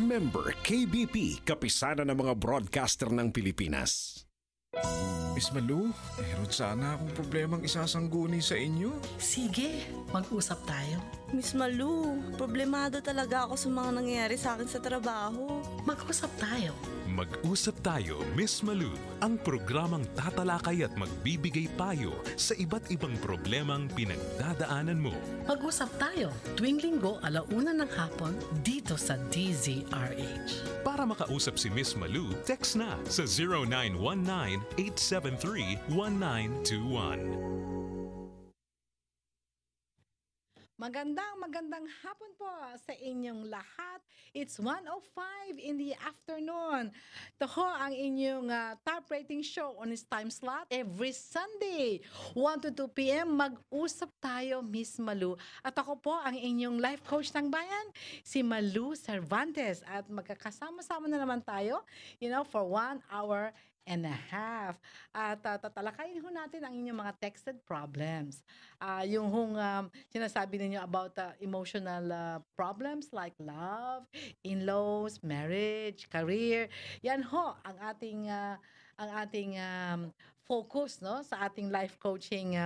Member KBP, kapisanan ng mga broadcaster ng Pilipinas. Miss Malu, meron sana akong problemang isasangguni sa inyo. Sige, mag-usap tayo. Miss Malu, problemado talaga ako sa mga nangyayari sa akin sa trabaho. Mag-usap tayo. Mag-usap tayo, Miss Malu, ang programang tatalakay at magbibigay payo sa iba't ibang problemang pinagdadaanan mo. Mag-usap tayo tuwing Linggo 1:00 ng hapon dito sa DZRH. Para makausap si Miss Malu, text na sa 0919-873-1921. Magandang hapon po sa inyong lahat. It's 1:05 in the afternoon. Ito ho ang inyong top rating show on its time slot every Sunday. 1 to 2 p.m. Mag-usap tayo, Miss Malu. At ako po ang inyong life coach ng bayan, si Malu Cervantes. At magkakasama-sama na naman tayo, for 1 hour and a half. At tatalakayin ho natin ang inyong mga texted problems. Yung sinasabi ninyo about emotional problems like love, in-laws, marriage, career. Yan ho ang ating focus, no, sa ating life coaching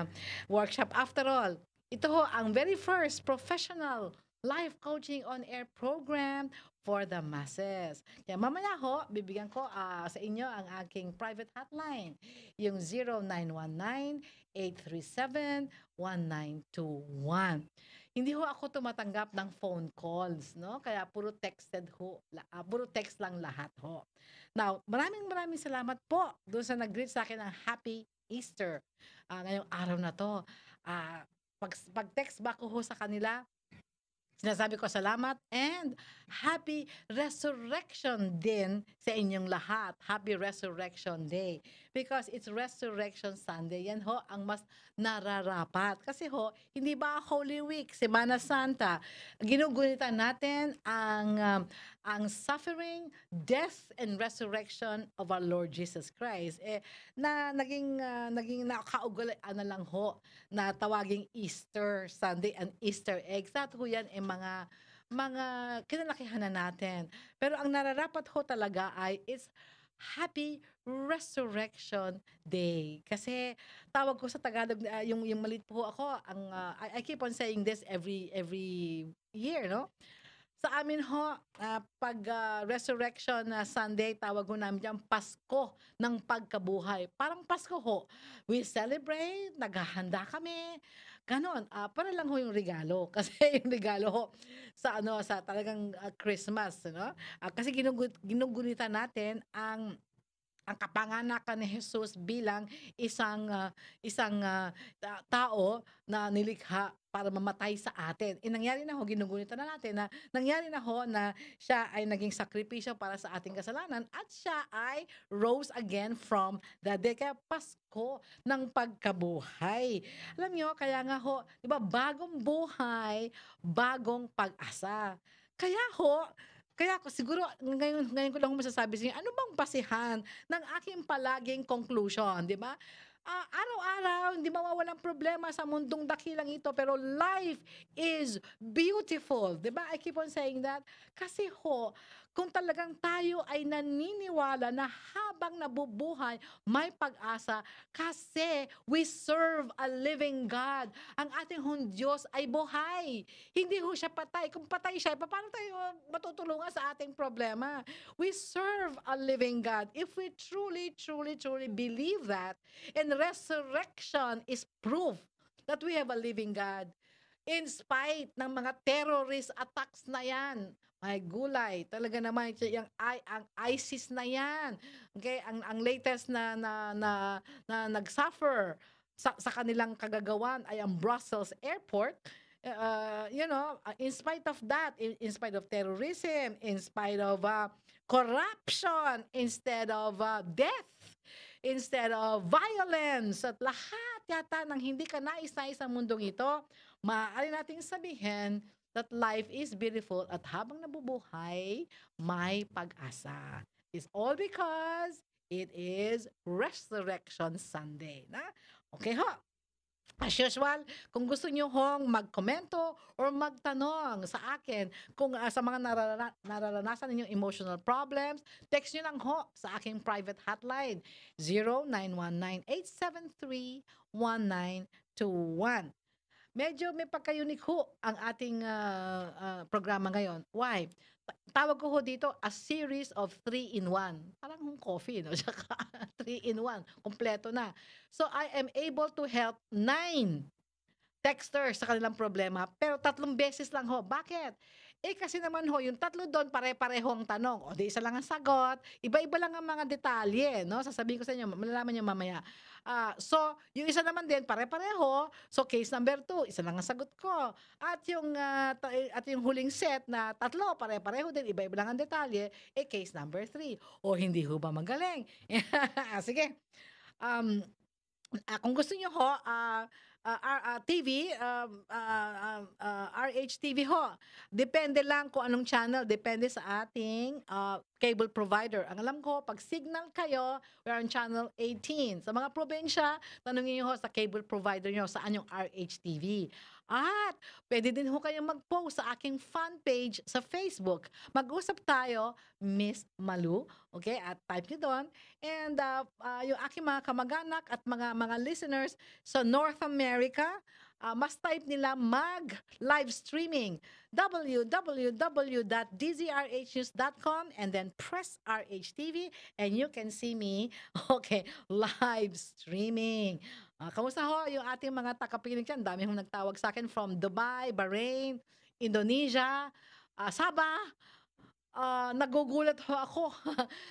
workshop. After all, ito ho ang very first professional life coaching on-air program for the masses. Kaya mamaya ho, bibigyan ko sa inyo ang aking private hotline, yung 0919-837-1921. Hindi ho ako tumatanggap ng phone calls, no? Kaya puro text lang lahat ho. Now, maraming salamat po doon sa nag-greet sa akin ng Happy Easter ngayong araw na to. Pag-text back ko ho sa kanila, sinasabi ko salamat and Happy Resurrection din sa inyong lahat. Happy Resurrection Day. Because it's Resurrection Sunday. Yan ho ang mas nararapat. Kasi ho, hindi ba Holy Week, Semana Santa, ginugunitan natin ang suffering, death, and resurrection of our Lord Jesus Christ. Naging nakaugalaan na lang ho na tawaging Easter Sunday and Easter eggs. At ho yan mga kinalakihan na natin. Pero ang nararapat ho talaga ay it's Happy Resurrection Day. Kasi tawag ko sa Tagalog, yung malit po ako, I keep on saying this every year, no? Sa amin ho, pag Resurrection Sunday, tawag ho namin dyan, Pasko ng Pagkabuhay. Parang Pasko ho. We celebrate, naghahanda kami, ganon. Para lang ho yung regalo. Kasi yung regalo ho sa talagang Christmas, no? Kasi ginugunitan natin ang kapanganakan ni Jesus bilang isang tao na nilikha para mamatay sa atin. Nangyari na ho, ginugunitan na natin na nangyari na ho na siya ay naging sakripisyo para sa ating kasalanan at siya ay rose again from the dead. Kaya Pasko ng Pagkabuhay. Alam nyo, kaya nga ho, di ba, bagong buhay, bagong pag-asa. Kaya ako siguro ngayon ko lang masasabi sa inyo, ano bang basihan ng aking palaging conclusion, di ba? Araw-araw, hindi mawawalang problema sa mundong dakilang ito, pero life is beautiful. Diba? I keep on saying that. Kasi ho, kung talagang tayo ay naniniwala na habang nabubuhay, may pag-asa kasi we serve a living God. Ang ating Diyos ay buhay. Hindi ho siya patay. Kung patay siya, paano tayo matutulungan sa ating problema? We serve a living God. If we truly believe that, and resurrection is proof that we have a living God. In spite ng mga terrorist attacks na yan, may gulay, talaga naman ang ISIS na yan. Okay, ang latest na nag-suffer sa kanilang kagagawan ay ang Brussels Airport. In spite of that, in spite of terrorism, in spite of corruption, instead of death, instead of violence, at lahat yata ng hindi ka nais-nais sa mundong ito, maaari nating sabihin that life is beautiful at habang nabubuhay, may pag-asa. It's all because it is Resurrection Sunday. Na? Okay ho. As usual, kung gusto nyo hong magkomento or magtanong sa akin kung sa mga nararanasan ninyong emotional problems, text nyo lang ho sa aking private hotline 0919-873-1921. Medyo may pagka-unique ho ang ating programa ngayon. Why? Tawag ko ho dito a series of 3-in-1. Parang coffee, no? Tsaka 3-in-1. Kompleto na. So, I am able to help 9 texters sa kanilang problema, pero 3 beses lang ho. Bakit? Kasi naman ho, yung 3 doon, pare-pareho ang tanong. O, di isa lang ang sagot. Iba-iba lang ang mga detalye, no? Sasabihin ko sa inyo, malalaman nyo mamaya. So, yung isa naman din, pare-pareho. So, case number 2, isa lang ang sagot ko. At yung huling set na 3, pare-pareho din, iba-iba lang ang detalye, case number 3. O, hindi ho ba magaling? Sige. Kung gusto nyo ho, TV, RHTV ho. Depende lang kung anong channel. Depende sa ating cable provider. Ang alam ko, pag signal kayo, we're on channel 18. Sa mga probinsya, tanungin nyo ho sa cable provider nyo saan yung RHTV. At pwede din ho kayong mag-post sa aking fan page sa Facebook. Mag-usap tayo, Miss Malu. Okay? At type nyo doon. And yung aking mga kamag-anak at mga listeners sa North America, mas type nila mag-live streaming www.dzrhnews.com and then press RHTV and you can see me, okay, live streaming. Kamusta ho yung ating mga takapinig dyan? Dami hong nagtawag sa akin from Dubai, Bahrain, Indonesia, Sabah. Nagugulat ho ako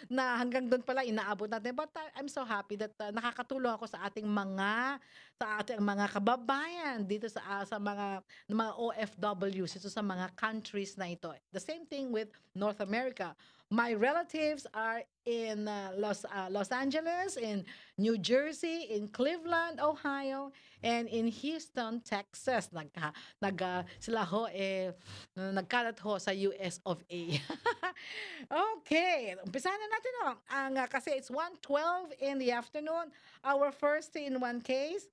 na hanggang doon pala inaabot natin. But I'm so happy that nakakatulong ako sa ating mga kababayan dito sa mga OFWs dito sa mga countries na ito. The same thing with North America. My relatives are in Los Angeles, in New Jersey, in Cleveland, Ohio, and in Houston, Texas. Sila ho nagkalat ho sa US of A. Okay, umpisahan na natin ho. Kasi it's 1:12 in the afternoon. Our first in one case.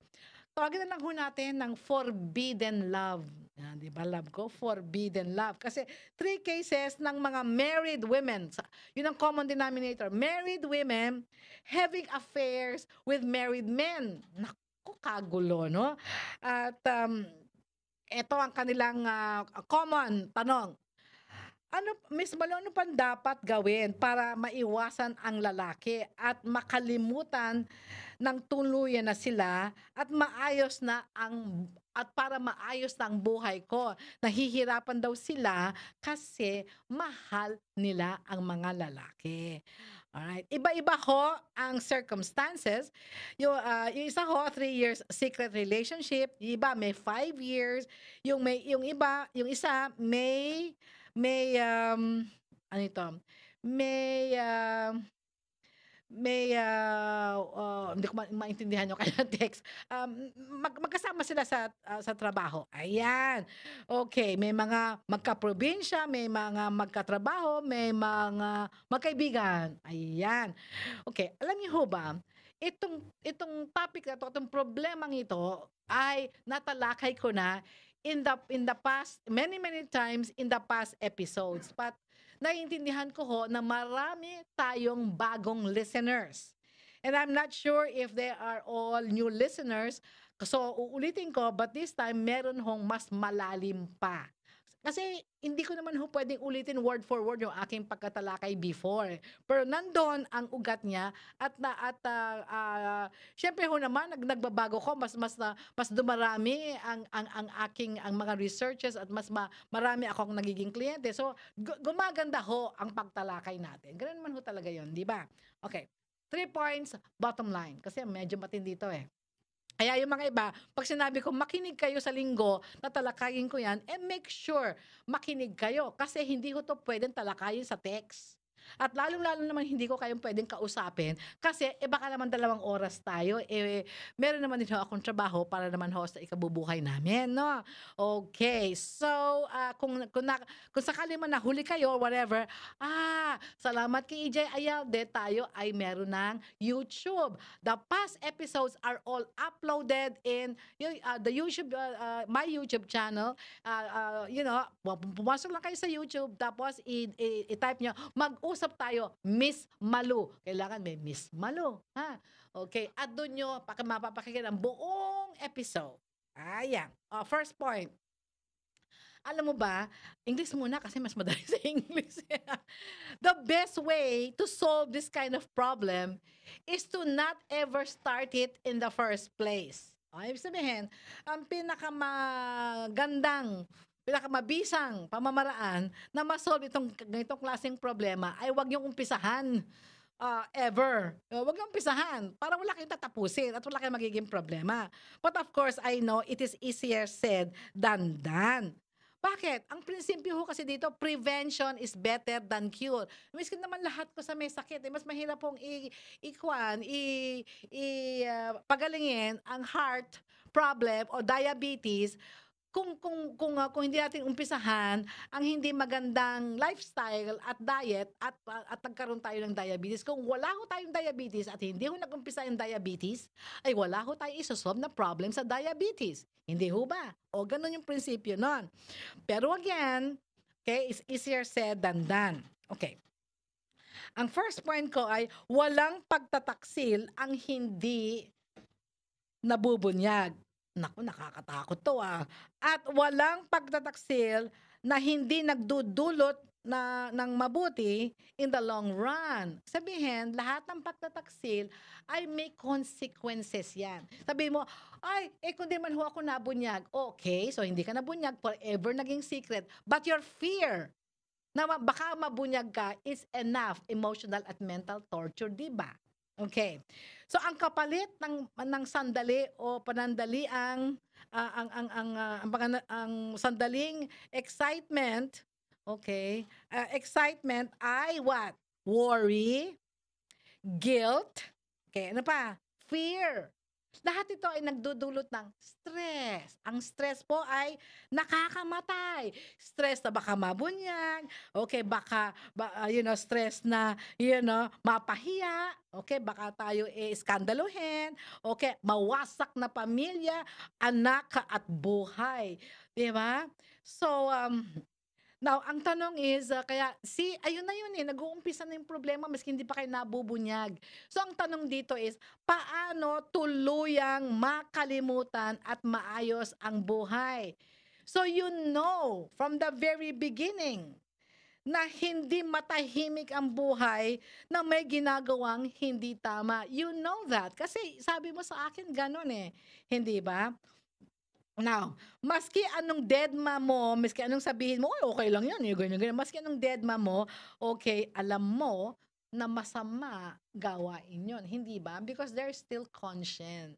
Tawagin na lang ho natin ng forbidden love. Yan, di ba, love ko? Forbidden love. Kasi 3 cases ng mga married women. Yun ang common denominator. Married women having affairs with married men. Naku, kagulo, no? At ito ang kanilang common tanong. Miss Malo, ano pang dapat gawin para maiwasan ang lalaki at makalimutan ng tuluyan na sila at para maayos na ang buhay ko? Nahihirapan daw sila kasi mahal nila ang mga lalaki. Alright. Iba-iba ho ang circumstances. Yung isa ho, 3 years secret relationship. Yung iba may 5 years. Yung isa may ano ito? Hindi ko maintindihan yung kanyang text. Magkasama sila sa trabaho. Ayan. Okay, may mga magkaprobinsya, may mga magkatrabaho, may mga magkaibigan. Ayan. Okay, alam niyo ho ba, itong topic na to, itong problemang ito ay natalakay ko na in the past, many times in the past episodes. But naiintindihan ko ho na marami tayong bagong listeners. And I'm not sure if they are all new listeners. So uulitin ko, but this time meron hong mas malalim pa. Kasi hindi ko naman ho pwedeng ulitin word for word yung aking pagkatalakay before. Pero nandun ang ugat niya at syempre ho naman nagbabago ko, mas dumarami ang mga researches at marami akong nagiging kliyente. So gumaganda ho ang pagtalakay natin. Ganun man ho talaga 'yon, di ba? Okay. 3 points bottom line kasi medyo matindi to eh. Kaya yung mga iba, pag sinabi ko, makinig kayo sa linggo, tatalakayin ko yan, make sure makinig kayo. Kasi hindi ko to pwedeng talakayin sa text. At lalong-lalo naman hindi ko kayong pwedeng kausapin kasi baka naman 2 oras tayo, meron naman din ho akong trabaho para naman ho sa ikabubuhay namin, no? Okay, so, kung sakali man nahuli kayo or whatever, salamat kay EJ Ayalde, tayo ay meron ng YouTube. The past episodes are all uploaded in the YouTube, my YouTube channel. Pumasok lang kayo sa YouTube, tapos i-type nyo, mag-usap tayo, Miss Malu. Kailangan may Miss Malu. Ha? Okay, at doon nyo mapapakinggan ang buong episode. Ayan. First point. Alam mo ba, English muna kasi mas madali sa English. The best way to solve this kind of problem is to not ever start it in the first place. Ibig sabihin, ang pinakamabisang pamamaraan na masolve itong ganitong klaseng problema ay huwag niyong umpisahan ever. Huwag niyong umpisahan para wala kayong tatapusin at wala kayong magiging problema. But of course, I know it is easier said than done. Bakit? Ang prinsipyo ho kasi dito, prevention is better than cure. Miskin naman lahat ko sa may sakit, mas mahirap pong pagalingin ang heart problem o diabetes kung hindi natin umpisahan ang hindi magandang lifestyle at diet at nagkaroon tayo ng diabetes. Kung wala ho tayong diabetes at hindi ho nag-umpisa yung diabetes, ay wala ho tayong isosolve na problem sa diabetes. Hindi ho ba? O ganun yung prinsipyo nun. Pero again, okay, it's easier said than done. Okay. Ang first point ko ay walang pagtataksil ang hindi nabubunyag. Naku, nakakatakot to At walang pagtataksil na hindi nagdudulot ng mabuti in the long run. Sabihin, lahat ng pagtataksil ay may consequences yan. Sabihin mo, kung di man ho ako nabunyag, okay, so hindi ka nabunyag, forever naging secret. But your fear na baka mabunyag ka is enough emotional at mental torture, di ba? Okay. So ang kapalit ng sandali o panandali ang sandaling excitement, okay? Excitement ay what? Worry, guilt, okay, ano pa? Fear. Lahat ito ay nagdudulot ng stress. Ang stress po ay nakakamatay. Stress na baka mabunyag, okay, stress na, mapahiya, okay, baka tayo iskandaluhin, okay, mawasak na pamilya, anak at buhay. Di ba? So, now, ang tanong is, ayun na yun nag-uumpisa na yung problema maski hindi pa kayo nabubunyag. So, ang tanong dito is, paano tuluyang makalimutan at maayos ang buhay? So, from the very beginning, na hindi matahimik ang buhay na may ginagawang hindi tama. You know that. Kasi sabi mo sa akin, ganun Hindi ba? Now, maski anong deadma mo, maski anong sabihin mo, okay lang yan, ganyan. Maski anong deadma mo, okay, alam mo na masama gawain yun. Hindi ba? Because there's still conscience.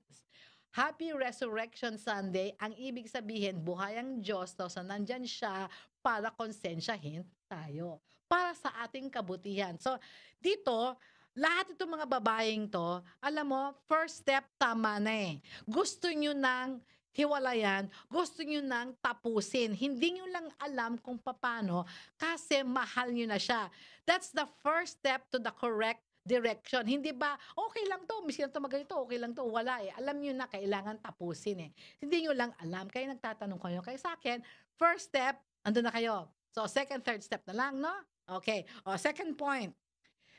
Happy Resurrection Sunday, ang ibig sabihin, buhay ang Diyos, so nandyan siya para konsensyahin tayo. Para sa ating kabutihan. So, dito, lahat itong mga babaeng to, alam mo, first step, tama na Gusto nyo ng hiwalayan, gusto nyo nang tapusin. Hindi nyo lang alam kung paano kasi mahal nyo na siya. That's the first step to the correct direction. Hindi ba, okay lang to, miskin to maganito, okay lang to, wala Alam nyo na kailangan tapusin Hindi nyo lang alam. Kaya nagtatanong kayo. Kaya sa akin, first step, andun na kayo. So, second, third step na lang, no? Okay. Second point.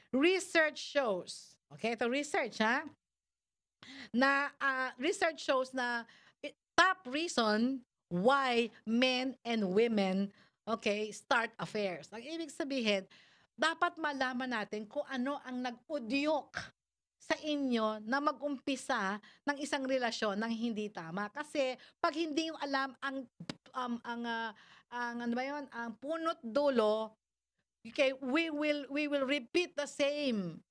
Research shows. Okay, ito research, research shows na top reason why men and women, okay, start affairs. Ang ibig sabihin, dapat malaman natin kung ano ang nag-udyok sa inyo na mag-umpisa ng isang relasyon ng hindi tama. Kasi pag hindi nyo alam ang punot dulo, Okay, we will repeat the same,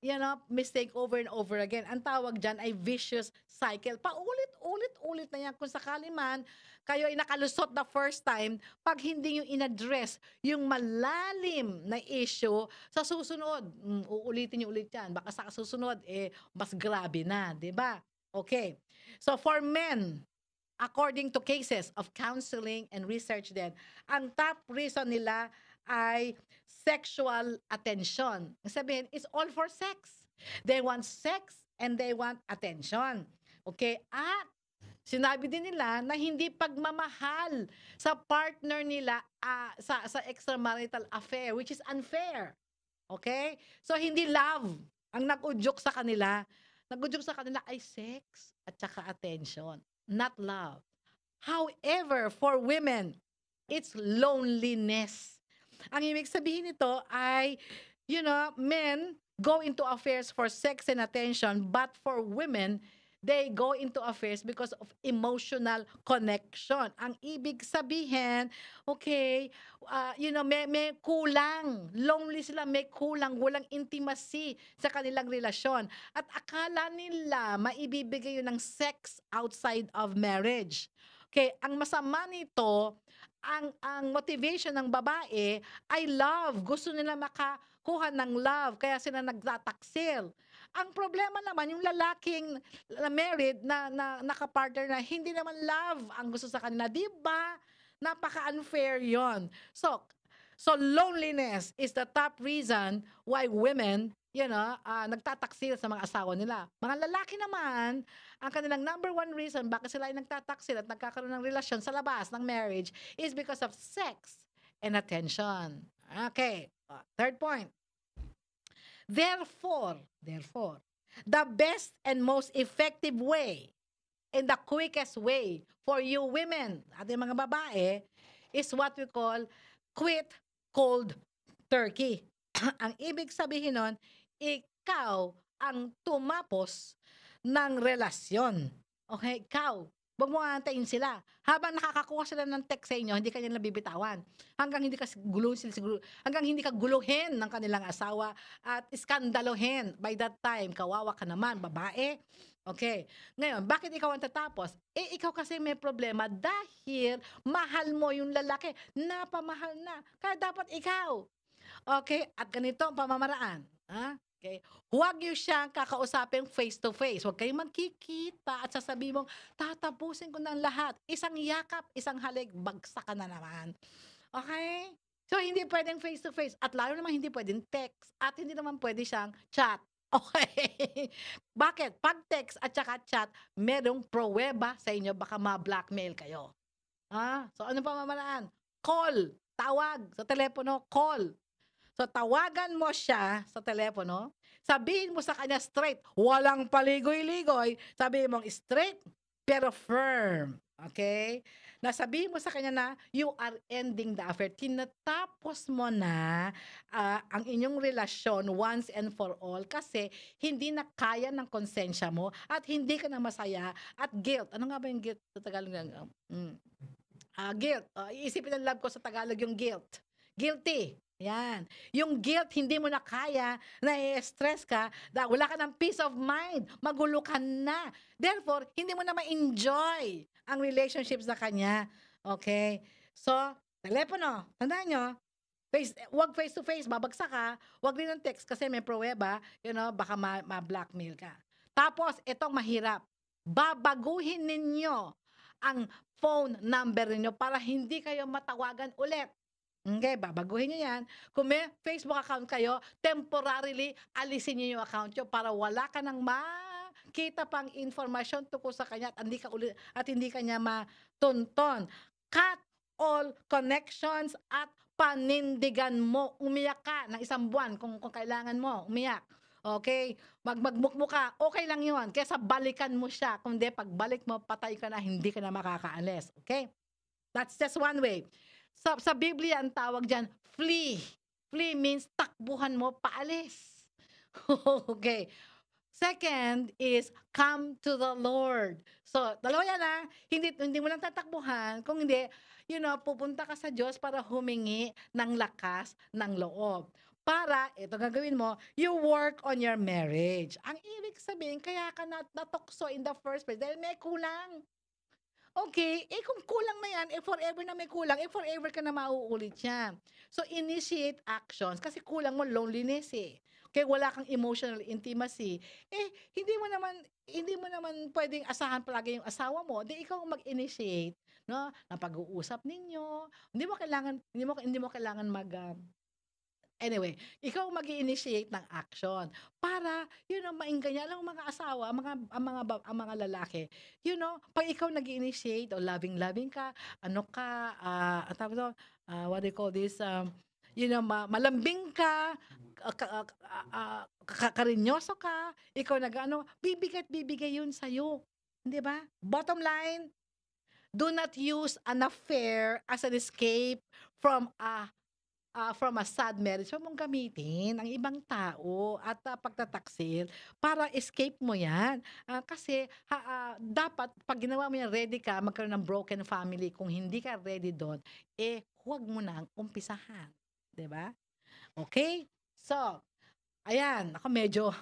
mistake over and over again. Ang tawag diyan ay vicious cycle. Paulit-ulit na yan. Kung sakali man kayo ay nakalusot the first time, pag hindi nyo inaddress yung malalim na issue, sa susunod, uulitin nyo ulit yan. Baka sa susunod, mas grabe na, di ba? Okay. So for men, according to cases of counseling and research din, ang top reason nila ay sexual attention. Sabihin, it's all for sex. They want sex and they want attention. Okay? At sinabi din nila na hindi pagmamahal sa partner nila sa extramarital affair, which is unfair. Okay? So, hindi love ang nag-udyok sa kanila. Nag-udyok sa kanila ay sex at saka attention, not love. However, for women, it's loneliness. Ang ibig sabihin nito ay, men go into affairs for sex and attention, but for women, they go into affairs because of emotional connection. Ang ibig sabihin, okay, may kulang. Lonely sila, may kulang, walang intimacy sa kanilang relasyon. At akala nila maibibigay yun ng sex outside of marriage. Okay, ang masama nito, ang motivation ng babae ay love. Gusto nila makakuha ng love, kaya sila nagtataksil. Ang problema naman, yung lalaking married na nakapartner na hindi naman love ang gusto sa kanila. Diba? Napaka-unfair yon. So loneliness is the top reason why women, nagtataksil sa mga asawa nila. Mga lalaki naman, ang kanilang number one reason bakit sila ay nagtataksil at nagkakaroon ng relasyon sa labas ng marriage is because of sex and attention. Okay. Third point. Therefore, the best and most effective way and the quickest way for you women, ating mga babae, is what we call quit cold turkey. Ang ibig sabihin nun, ikaw ang tumapos ng relasyon. Okay? Ikaw. Huwag mo antayin sila. Habang nakakakuha sila ng text sa inyo, hindi ka nila bibitawan. Hanggang hindi ka hanggang hindi ka guluhin ng kanilang asawa at iskandalohin. By that time, kawawa ka naman, babae. Okay. Ngayon, bakit ikaw ang tatapos? Ikaw kasi may problema dahil mahal mo yung lalaki. Napamahal na. Kaya dapat ikaw. Okay? At ganito ang pamamaraan. Okay? Huwag niyo siyang kakausapin face-to-face. Huwag kayong magkikita at sasabihin mong, tatapusin ko ng lahat. Isang yakap, isang halik, bagsak ka na naman. Okay? So, hindi pwedeng face-to-face. At lalo naman hindi pwedeng text. At hindi naman pwede siyang chat. Okay? Bakit? Pag text at saka chat, merong pruweba sa inyo, baka ma-blackmail kayo. So, ano pa mamaraan? Call. Tawag sa telepono, call. So, tawagan mo siya sa telepono, sabihin mo sa kanya straight, walang paligoy-ligoy, sabihin mong straight, pero firm. Okay? Nasabihin mo sa kanya na you are ending the affair. Tinatapos mo na ang inyong relasyon once and for all kasi hindi na kaya ng konsensya mo at hindi ka na masaya at guilt. Ano nga ba yung guilt sa Tagalog? Guilt. Iisipin ng love ko sa Tagalog yung guilt. Guilty. Yan. Yung guilt, hindi mo na kaya, na-stress ka, wala ka ng peace of mind, magulo ka na. Therefore, hindi mo na ma-enjoy ang relationship sa kanya. Okay? So, telepono, tandaan nyo, wag face-to-face, babagsak ka, wag rin ng text kasi may pruweba, baka ma-blackmail ka. Tapos, itong mahirap, babaguhin ninyo ang phone number ninyo para hindi kayo matawagan ulit. Okay, babaguhin nyo yan. Kung may Facebook account kayo, temporarily, alisin nyo yung account nyo para wala ka nang makita pang informasyon tungkol sa kanya at hindi kanya matunton. Cut all connections at panindigan mo. Umiyak ka ng isang buwan kung kailangan mo. Umiyak. Okay? Magmukmo ka. Okay lang yun. Kesa balikan mo siya. Kung di, pagbalik mo, patay ka na, hindi ka na makakaalis. Okay? That's just one way. Sa Biblia, ang tawag dyan, flee. Flee means takbuhan mo, paalis. Okay. Second is come to the Lord. So, dalawa yan hindi mo lang tatakbuhan. Kung hindi, pupunta ka sa Diyos para humingi ng lakas ng loob. para, ito gagawin mo, you work on your marriage. Ang ibig sabihin, kaya ka natukso in the first place dahil may kulang. Okay, kung kulang na yan, forever na may kulang, forever ka na mauulit yan. So, initiate actions kasi kulang mo loneliness Kaya wala kang emotional intimacy. Hindi mo naman pwedeng asahan palagi yung asawa mo. Di ikaw mag-initiate, no? Ng pag-uusap ninyo. Hindi mo kailangan Anyway, ikaw mag-i-initiate ng action para, maingganyan lang ang mga asawa, ang mga lalaki. Pag ikaw nag-i-initiate o loving ka, what do you call this, malambing ka, karinyoso ka, ikaw bibigay yun sa'yo. Di ba? Bottom line, do not use an affair as an escape from a sad marriage. Huwag mong gamitin ang ibang tao at pagtataksil para escape mo yan. Kasi dapat pag ginawa mo yan, ready ka, magkaroon ng broken family. Kung hindi ka ready doon, huwag mo nang umpisahan. Diba? Okay? So, ayan, ako medyo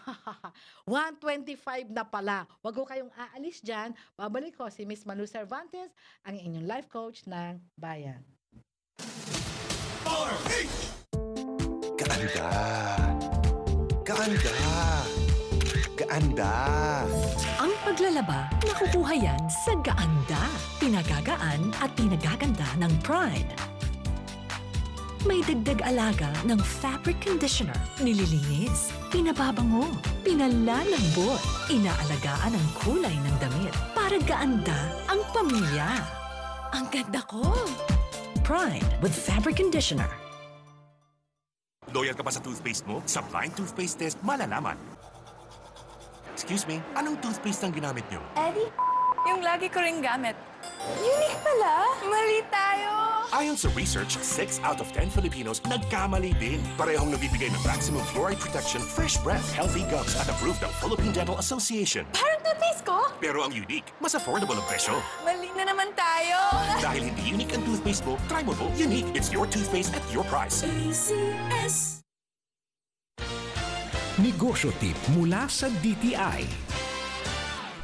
1:25 na pala. Huwag ko kayong aalis dyan. Babalik ko si Miss Malu Cervantes, ang inyong life coach ng bayan. Kaanda. Kaanda. Kaanda. Ang paglalaba, nakukuha yan sa Gaanda. Pinagagaan at pinagaganda ng Pride. May dagdag alaga ng fabric conditioner, nililinis, pinababango, pinalalambot, inaalagaan ang kulay ng damit para gaanda ang pamilya. Ang ganda ko! Pride with fabric conditioner. Loyal ka ba sa toothpaste mo? Sa blind toothpaste test, malalaman. Excuse me, anong toothpaste ang ginamit niyo? Eddie, yung lagi ko ring gamit. Unique pala! Mali tayo! Ayon sa research, 6 out of 10 Filipinos nagkamali din. Parehong nabibigay ng maximum fluoride protection, fresh breath, healthy gums at approved ng Philippine Dental Association. Parang toothpaste ko? Pero ang unique, mas affordable ang presyo. Mali na naman tayo! Dahil hindi unique ang toothpaste mo, try mo po. Unique, it's your toothpaste at your price. ACS. Negosyo tip mula sa DTI.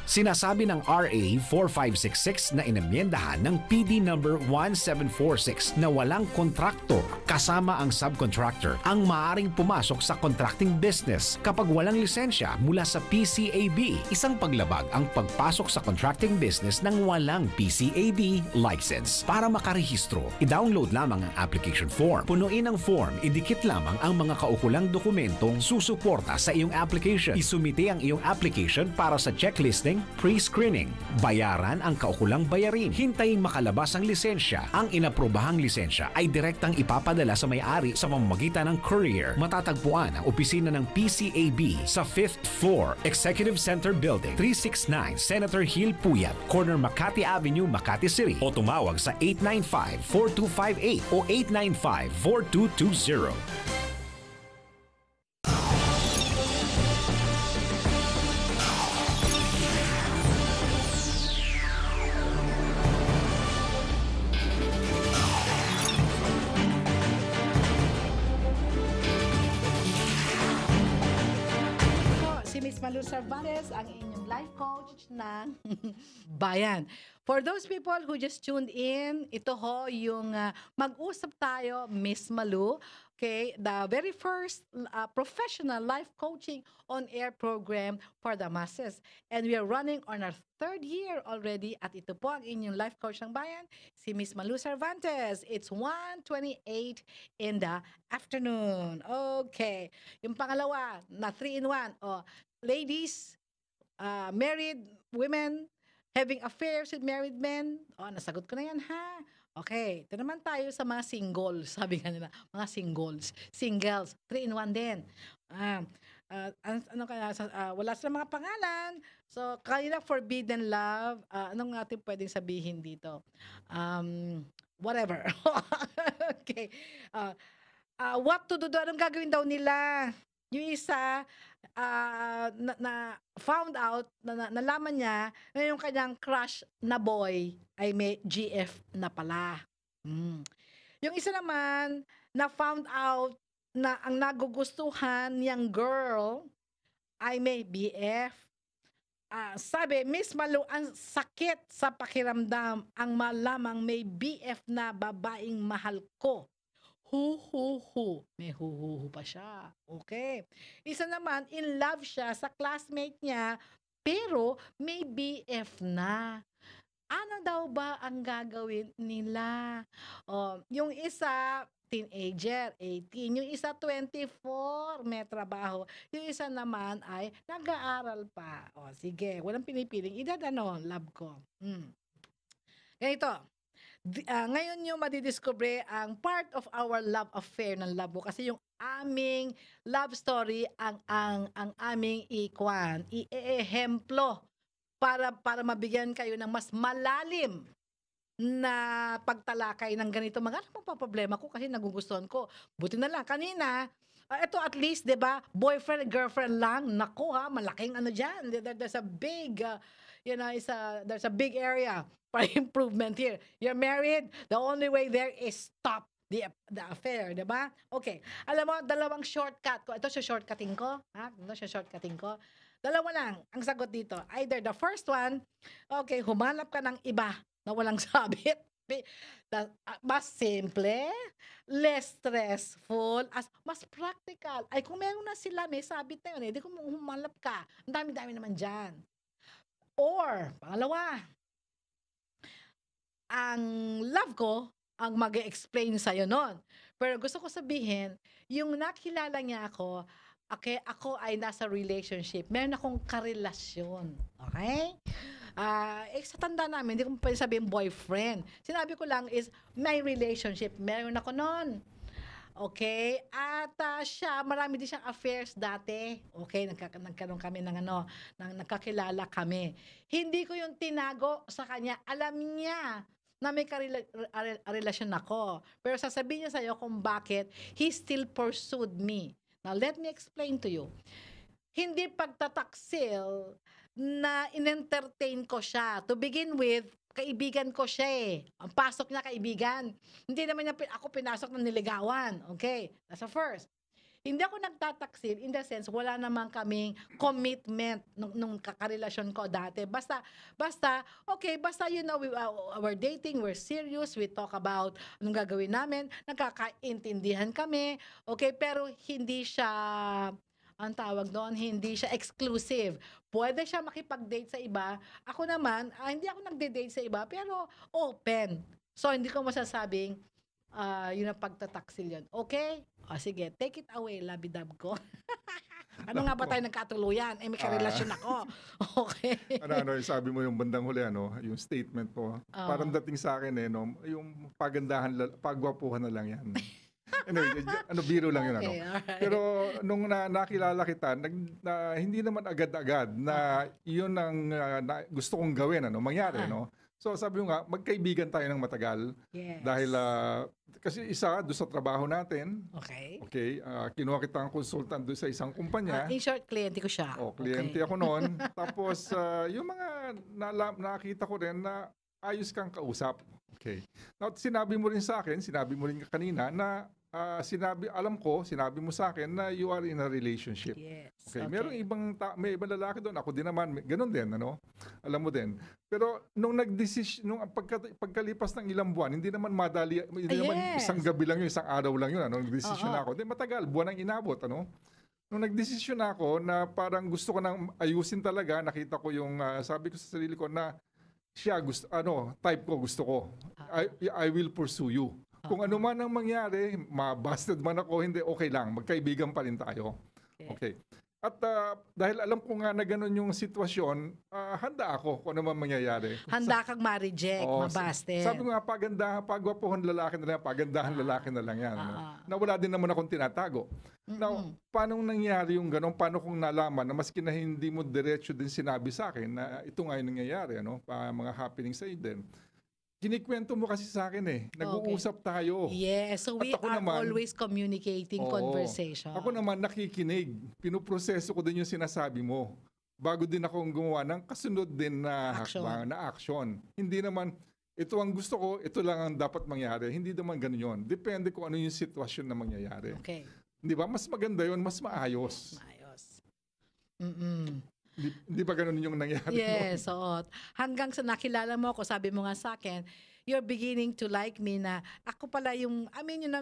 Sinasabi ng RA 4566 na inamyendahan ng PD number 1746 na walang kontraktor kasama ang subcontractor ang maaring pumasok sa contracting business kapag walang lisensya mula sa PCAB. Isang paglabag ang pagpasok sa contracting business ng walang PCAB license. Para makarehistro, i-download lamang ang application form. Punuin ang form, idikit lamang ang mga kaukulang dokumentong susuporta sa iyong application. Isumite ang iyong application para sa checklisting, pre-screening. Bayaran ang kaukulang bayarin. Hintayin makalabas ang lisensya. Ang inaprobahang lisensya ay direktang ipapadala sa may-ari sa pamamagitan ng courier. Matatagpuan ang opisina ng PCAB sa 5th floor, Executive Center Building, 369 Senator Hill Puyat, corner Makati Avenue, Makati City. O tumawag sa 895-4258 o 895-4220. Malu Cervantes, ang inyong life coach ng bayan. For those people who just tuned in, ito ho yung mag-usap tayo, Miss Malu, okay, the very first professional life coaching on-air program for the masses. And we are running on our 3rd year already at ito po ang inyong life coach ng bayan, si Miss Malu Cervantes. It's 1:28 in the afternoon. Okay. Yung pangalawa, na 3-in-1. Ladies, married women, having affairs with married men. Nasagot ko na yan, ha? Okay, ito naman tayo sa mga singles. Sabi nga nila, mga singles. 3-in-1 din. Wala silang mga pangalan. So, kanina forbidden love. Anong natin pwedeng sabihin dito? Whatever. Okay. What to do? Anong gagawin daw nila? Yung isa, found out, nalaman niya na yung kanyang crush na boy ay may GF na pala. Yung isa naman, na found out na ang nagugustuhan niyang girl ay may BF. Sabi, Miss Malu, ang sakit sa pakiramdam ang malamang may BF na babaeng mahal ko. Hu. May hu pa siya. Okay. Isa naman, in love siya sa classmate niya, pero may BF na. Ano daw ba ang gagawin nila? Yung isa, teenager, 18. Yung isa, 24, may trabaho. Yung isa naman ay nag-aaral pa. Sige, walang pinipiling. Love ko. Ganito. Ngayon yung madidiscover ang part of our love affair ng love ko. Kasi yung aming love story ang aming i-ehemplo para mabigyan kayo ng mas malalim na pagtalakay ng ganito. Ano pa problema ko kasi nagugustuhan ko. Buti na lang kanina, ito at least, 'di ba? Boyfriend, girlfriend lang. Naku ha, malaking ano diyan. There's a big there's a big area for improvement here. You're married, the only way there is stop the affair, 'di ba? Okay. Alam mo, dalawang shortcut ko. Ito siya shortcutting ko, ha? Dalawa lang ang sagot dito. Either the first one, okay, humanap ka ng iba na walang sabit. Mas simple, less stressful, mas practical. Ay, kung meron na sila, may sabit na yun, di kung humanap ka, ang dami-dami naman dyan. Or, pangalawa, ang love ko, ang mag-explain sa'yo nun. Pero gusto ko sabihin, yung nakilala niya ako, okay, ako ay nasa relationship. Meron akong karelasyon. Okay? Sa tanda namin, hindi ko pwede sabihin boyfriend. Sinabi ko lang is, may relationship. Meron ako nun. Okay? At siya, marami din siyang affairs dati. Okay? Nagkaroon kami ng nagkakilala kami. Hindi ko yung tinago sa kanya. Alam niya na may relasyon ako. Pero sasabihin niya sa'yo kung bakit he still pursued me. Now, let me explain to you. Hindi pagtataksil na in-entertain ko siya. To begin with, kaibigan ko siya eh. Ang pasok niya kaibigan. Hindi naman niya ako pinasok ng niligawan. Okay? That's the first. Hindi ako nagtataksil in the sense wala naman kaming commitment nung kakarelasyon ko dati. Basta you know, we're dating, we're serious, we talk about anong gagawin namin, nagkakaintindihan kami, okay, pero hindi siya, ang tawag doon, hindi siya exclusive. Pwede siya makipag-date sa iba. Ako naman, hindi ako nagde-date sa iba, pero open. So, hindi ko masasabing, yun ang pagtataksil yun. Okay? Sige, take it away, labidab ko. Ano nga ba tayo nagkatuluyan? May karelasyon ako. Okay. Yung sabi mo yung bandang huli, yung statement mo, parang dating sa akin yung pagwapuhan na lang yan. Anyway, biro lang yun. Okay, alright. Pero nung nakilala kita, hindi naman agad-agad na yun ang gusto kong gawin, mangyari, So sabi mo nga, magkaibigan tayo ng matagal. Yes. Dahil, kasi isa, doon sa trabaho natin. Okay. Kinuha kitang consultant doon sa isang kumpanya. In short, kliyente ko siya. Kliyente ako noon. Tapos, yung mga nakita ko rin na ayos kang kausap. Okay. Now, sinabi mo rin sa akin, sinabi mo rin kanina na sinabi mo sa akin na you are in a relationship. Yes. Okay. Merong may ibang lalaki doon. Ako din naman, ganun din, Alam mo din. Pero nung pagkalipas ng ilang buwan, hindi naman madali, naman isang gabi lang yun, isang araw lang yun, nagdesisyon ako. Matagal, buwan ang inabot, Nung nagdesisyon ako na parang gusto ko nang ayusin talaga, nakita ko yung, sabi ko sa sarili ko na siya type ko, gusto ko. I will pursue you. Kung ano man ang mangyari, mabasted man ako, hindi, okay lang. Magkaibigan pa rin tayo. Okay. At dahil alam ko nga na gano'n yung sitwasyon, handa ako kung ano man mangyayari. Handa kang ma-reject, mabasted. Sabi ko nga, pagwapuhan lalaki na lang, pagandahan lalaki na lang yan. Na wala din naman akong tinatago. Now, paano nangyari yung gano'n? Paano kung nalaman na maski na hindi mo diretso din sinabi sa akin na ito nga yung nangyayari, mga happenings sa din. Kinikwento mo kasi sa akin nag-uusap tayo. Yes, so we are always communicating conversation. Ako naman nakikinig. Pinuproseso ko din yung sinasabi mo. Bago din akong gumawa ng kasunod din na action. Hindi naman, ito ang gusto ko, ito lang ang dapat mangyari. Hindi naman ganun yun. Depende kung ano yung sitwasyon na mangyayari. Okay. Di ba? Mas maganda yun, mas maayos. Di ba ganun yung nangyari? Yes, oo. Hanggang sa nakilala mo ako, sabi mo nga sa akin, you're beginning to like me na ako pala yung, yung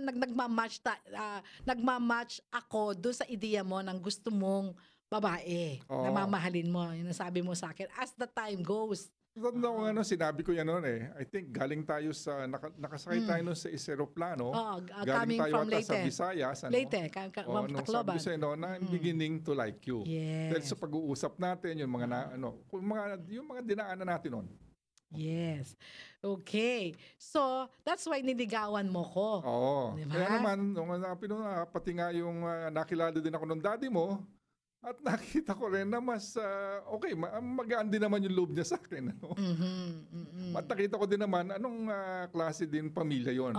nagmamatch ako doon sa ideya mo ng gusto mong babae na mamahalin mo. Yun ang sabi mo sa akin. As the time goes. Tanda ko sinabi ko yan noon eh. I think galing tayo sa, nakasakay tayo noon sa eroplano. Galing tayo from ata sa Visayas. Leyte, nung sabi sa'yo, na I'm beginning to like you. Yes. Dahil sa pag-uusap natin, yung mga, yung mga dinaanan natin noon. Yes. Okay. So, that's why niligawan mo ko. Oo. Diba? Kaya naman, nung pati nga yung nakilala din ako ng daddy mo, at nakita ko rin na mas, magaan din naman yung loob niya sa akin. Ano? At nakita ko din naman, anong klase din pamilya yon.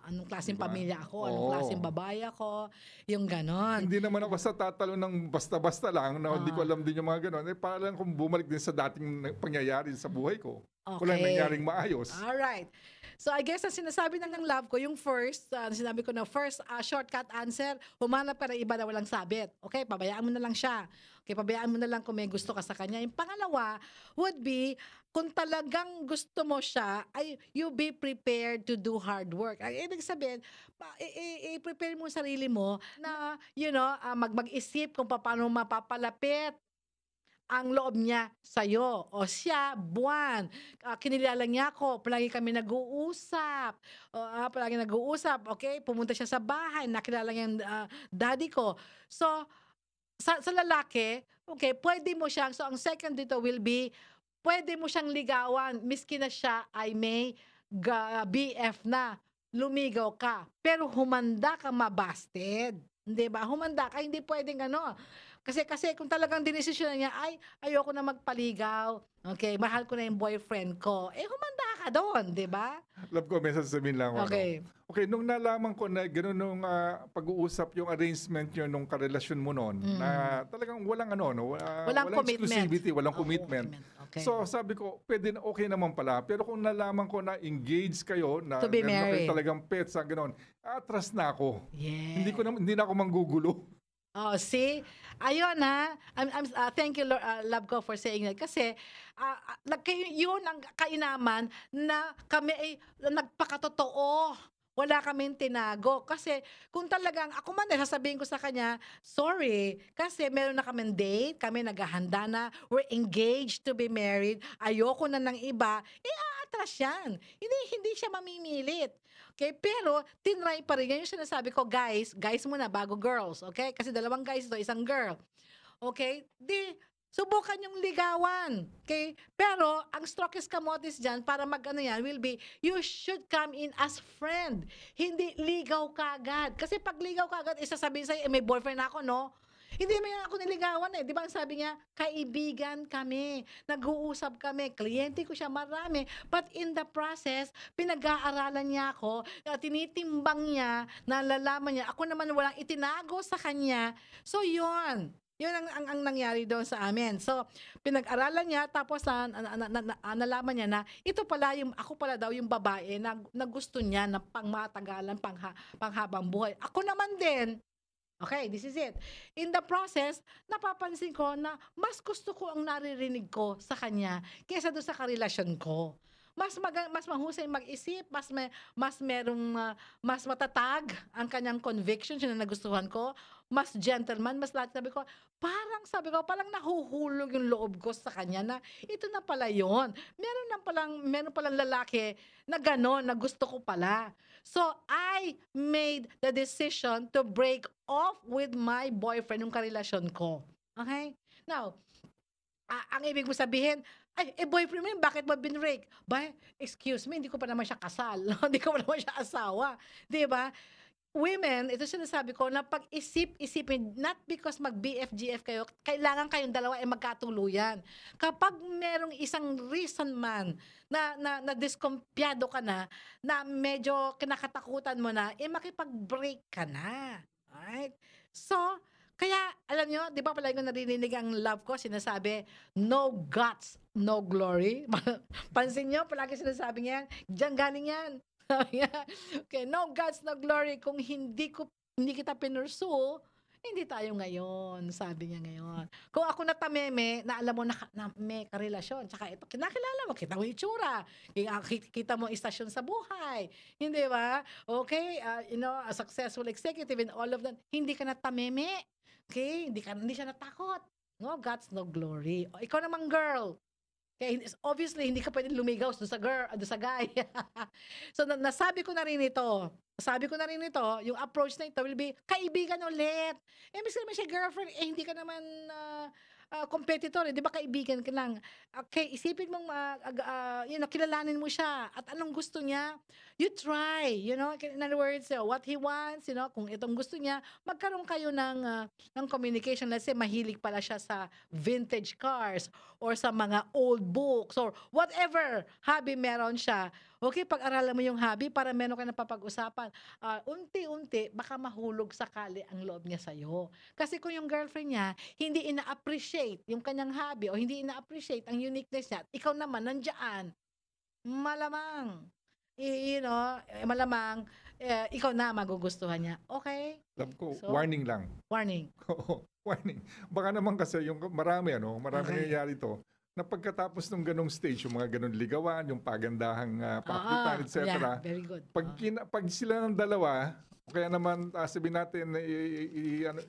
Anong klaseng pamilya ako, anong klaseng babae ako, yung ganon. Hindi naman ako basta tatalo ng basta-basta lang, na hindi ko alam din yung mga ganon. Para lang kung bumalik din sa dating pangyayari sa buhay ko. Walang nangyaring maayos. Alright. So I guess ang sinasabi ng love ko, yung first, sinabi ko na first shortcut answer, humanap ka ng iba na walang sabit. Okay, pabayaan mo na lang siya. Okay, pabayaan mo na lang kung may gusto ka sa kanya. Yung pangalawa would be, kung talagang gusto mo siya, ay you be prepared to do hard work. Ay, ibig sabihin, i-prepare mo sarili mo na, mag-isip kung paano mapapalapit ang loob niya sa'yo. O siya, buwan. Kinilala niya ako. Palagi kami nag-uusap. Okay? Pumunta siya sa bahay. Nakilala niya yung daddy ko. So, sa lalaki, okay, pwede mo siyang, so ang second dito will be, pwede mo siyang ligawan. Miski na siya ay may BF na. Lumigaw ka. Pero humanda ka mabasted. Hindi ba? Humanda ka. Hindi pwedeng Kasi kung talagang dinesisyon niya, ayoko na magpaligaw. Okay, mahal ko na yung boyfriend ko. Humanda ka doon, di ba? Love ko, may sasabihin lang ako. Okay, nung nalaman ko na gano'n nung pag-uusap yung arrangement nyo nung karelasyon mo noon, na talagang walang walang exclusivity, walang commitment. Okay. So sabi ko, okay naman pala. Pero kung nalaman ko na engaged kayo, na to be married, talagang pets, gano'n, atras na ako. Yeah. Hindi na ako manggugulo. See? Ayun thank you love ko for saying that. Kasi yun ang kainaman na kami ay nagpakatotoo. Wala kaming tinago. Kasi kung talagang, ako man sasabihin ko sa kanya, sorry, kasi meron na kaming date, kami naghahanda na, we're engaged to be married, ayoko na ng iba, aatras yan. Hindi siya mamimilit. Okay, pero tinry pa rin. Yan yung sinasabi ko, guys muna bago girls, okay? Kasi dalawang guys ito, isang girl. Okay? Subukan yung ligawan. Okay? Pero, ang strokes kamotes dyan, para will be, you should come in as friend. Hindi ligaw kagad. Kasi pag ligaw kagad, isasabihin sa'yo, may boyfriend ako, no? Hindi naman ako niligawan eh. Di ba ang sabi niya, kaibigan kami, nag-uusap kami, kliyente ko siya marami. But in the process, pinag-aaralan niya ako, tinitimbang niya, nalalaman niya, ako naman walang itinago sa kanya. So yun ang nangyari doon sa amin. So, pinag-aralan niya, tapos nalaman niya na ito pala ako pala daw yung babae na gusto niya na pangmatagalan, panghabang buhay. Ako naman din. Okay, this is it. In the process, napapansin ko na mas gusto ko ang naririnig ko sa kanya kaysa doon sa karelasyon ko. Mas mahusay mag-isip, mas matatag ang kanyang conviction na nagustuhan ko, mas gentleman, mas lahat. Sabi ko, parang nahuhulog yung loob ko sa kanya na ito na pala yon. Meron palang lalaki na gano'n, na gusto ko pala. So, I made the decision to break off with my boyfriend, yung karelasyon ko. Okay? Now, ang ibig mo sabihin, boyfriend mo yun, bakit mo binrake? Excuse me, hindi ko pa naman siya kasal. Hindi ko pa naman siya asawa. Diba? Women, ito sinasabi ko, na pag-isip-isipin, not because mag-BFGF kayo, kailangan kayong dalawa ay magkatuluyan. Kapag merong isang reason man na diskumpiyado ka na medyo kinakatakutan mo na, makipag-break ka na. Alright? So, kaya, alam nyo, di ba palagi ko narinig ang love ko, sinasabi, no guts, no glory. Pansin nyo, palagi sinasabi niyan, diyan galing yan. Okay, no guts, no glory. Kung hindi ko hindi kita pinursu, hindi tayo ngayon, sabi niya ngayon. Kung ako natameme, na alam mo na may karelasyon, tsaka ito, kinakilala mo, kita mo yung itsura, kita mo istasyon sa buhay, hindi ba? Okay, a successful executive in all of that, hindi ka natameme, okay, hindi siya natakot. No guts, no glory. O, ikaw naman girl, okay, obviously, hindi ka pwedeng lumigaw doon sa girl, doon sa guy. So, nasabi ko na rin ito. Yung approach na ito will be, kaibigan ulit. Miski naman siya girlfriend, hindi ka naman competitor. Di ba kaibigan ka lang? Okay, isipin mong, kilalanin mo siya. At anong gusto niya? You try. In other words, what he wants, kung itong gusto niya, magkaroon kayo ng communication. Let's say, mahilig pala siya sa vintage cars or sa mga old books or whatever hobby meron siya. Okay, pag-aralan mo yung hobby para meron ka na papag-usapan. Unti-unti, baka mahulog sakali ang loob niya sa'yo. Kasi kung yung girlfriend niya, hindi ina-appreciate yung kanyang hobby o hindi ina-appreciate ang uniqueness niya, ikaw naman, nandiyan, malamang, ikaw na magugustuhan niya. Okay? Alam ko, warning lang. Warning. Warning. Baka naman kasi yung marami nangyayari to, na pagkatapos ng ganong stage, yung mga ganong ligawan, yung pagandahang pakitan, etc. Yeah, very good. Pag sila ng dalawa, kaya naman sabihin natin,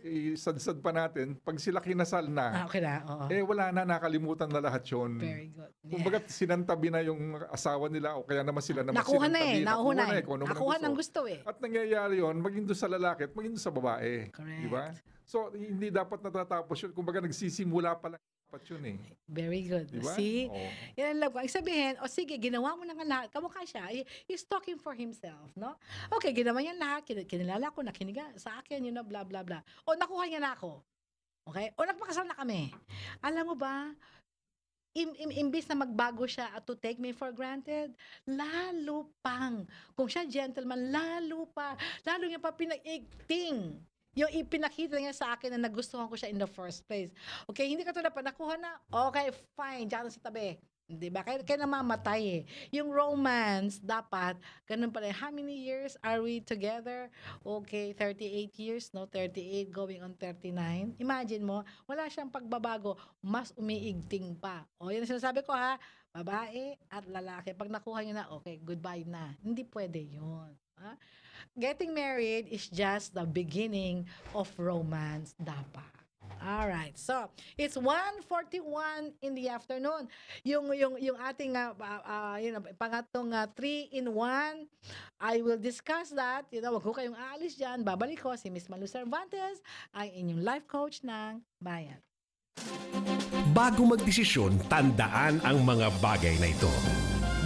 isadsad pa natin, pag sila kinasal na, okay na, wala na, nakalimutan na lahat yun. Very good. Yeah. Kumbaga, sinantabi na yung asawa nila, o kaya naman sila naman nakuha sinantabi. Nakuha ng gusto eh. At nangyayari yun, maging doon sa lalaki at maging doon sa babae. Correct. Diba? So, hindi dapat natatapos yun. Kumbaga, nagsisimula pa lang. Yun eh. Very good. Diba? See? Yan lang ko. Ang sabihin, sige, ginawa mo na nga lahat. Kamukha siya. He's talking for himself, no? Okay, ginawa niya lahat. Kinilala ko, nakiniga sa akin, blah, blah, blah. O, nakuha niya na ako. Okay? O, nagpakasal na kami. Alam mo ba, imbis na magbago siya at to take me for granted, lalo pang, kung siya gentleman, lalo niya pa pinag-igting. Yung ipinakita niya sa akin na nagustuhan ko siya in the first place. Okay, hindi ka tulad pa, nakuha na, okay, fine, dyan sa tabi. Diba? Kaya namamatay eh. Yung romance, dapat, ganun pala. How many years are we together? Okay, 38 years, no? 38 going on 39. Imagine mo, wala siyang pagbabago, mas umiigting pa. O, yun ang sinasabi ko ha, babae at lalaki. Pag nakuha niyo na, okay, goodbye na. Hindi pwede yun. Ha? Getting married is just the beginning of romance dapat. All right. So, it's 1:41 in the afternoon. Yung ating pangatong 3-in-1, I will discuss that. Wag ko kayong aalis diyan. Babalik ko si Miss Malu Cervantes, ang inyong life coach ng bayan. Bago magdesisyon, tandaan ang mga bagay na ito.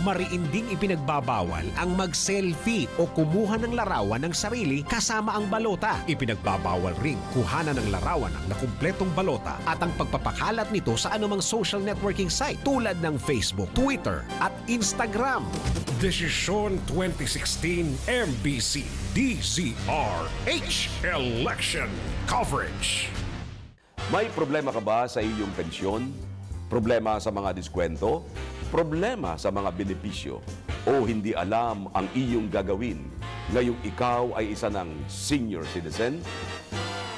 Mariinding ipinagbabawal ang mag-selfie o kumuha ng larawan ng sarili kasama ang balota. Ipinagbabawal ring kuhanan ng larawan ng nakumpletong balota at ang pagpapakalat nito sa anumang social networking site tulad ng Facebook, Twitter at Instagram. Desisyon 2016 MBC DZRH Election Coverage. May problema ka ba sa iyong pensyon? Problema sa mga diskwento? Problema sa mga benepisyo? O hindi alam ang iyong gagawin ngayong ikaw ay isa ng senior citizen?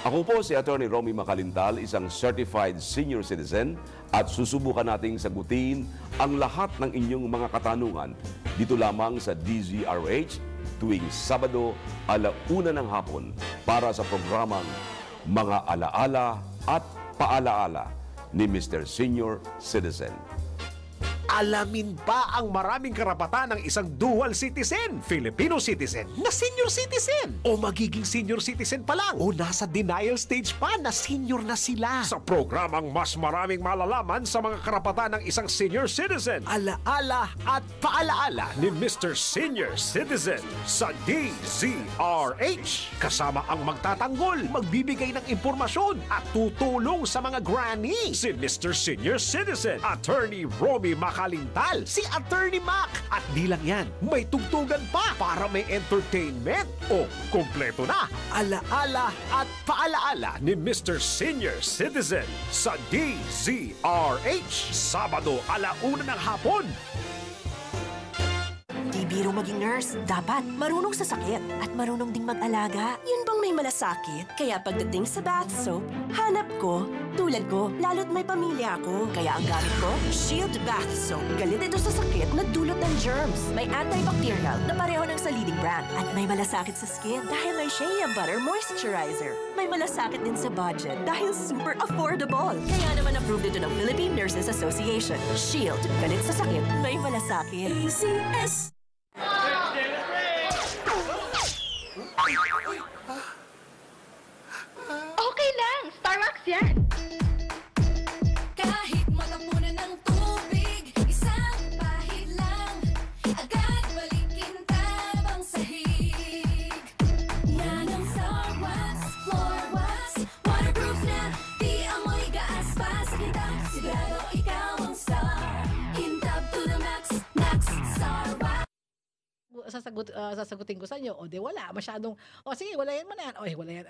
Ako po si Attorney Romy Macalintal, isang certified senior citizen at susubukan nating sagutin ang lahat ng inyong mga katanungan dito lamang sa DZRH tuwing Sabado 1:00 ng hapon para sa programang Mga Alaala at Paalaala ni Mr. Senior Citizen. Alamin pa ang maraming karapatan ng isang dual citizen, Filipino citizen, na senior citizen. O magiging senior citizen pa lang. O nasa denial stage pa na senior na sila. Sa programang mas maraming malalaman sa mga karapatan ng isang senior citizen. Alaala at paalaala ni Mr. Senior Citizen sa DZRH. Kasama ang magtatanggol, magbibigay ng impormasyon at tutulong sa mga granny. Si Mr. Senior Citizen, Attorney Romy Macalintal, si Attorney Mac. At di lang yan, may tugtugan pa para may entertainment. O kompleto na, alaala at paalaala ni Mr. Senior Citizen sa DZRH, Sabado 1:00 ng hapon. biro maging nurse. Dapat marunong sa sakit at marunong ding mag-alaga. Yun bang may malasakit? Kaya pagdating sa bath soap, hanap ko, tulad ko, lalo't may pamilya ako. Kaya ang gamit ko, Shield Bath Soap. Galit ito sa sakit na dulot ng germs. May antibacterial na pareho ng sa leading brand. At may malasakit sa skin dahil may Shea Butter Moisturizer. May malasakit din sa budget dahil super affordable. Kaya naman approved ito ng Philippine Nurses Association. Shield. Galit sa sakit, may malasakit. ACS. Okay lang. Starbucks yan. Kahit matapunan ng tubig, isang pahid lang, agad balikin tabang sahig. Yan ang Starbucks Floor Wax, waterproof na, di amoy gaaspas kita. Sigurado ikaw ang star, kintab to the max, max Starbucks. Sasagutin ko sa inyo, o di wala, masyadong, o sige, wala yan mo na yan, o wala yan,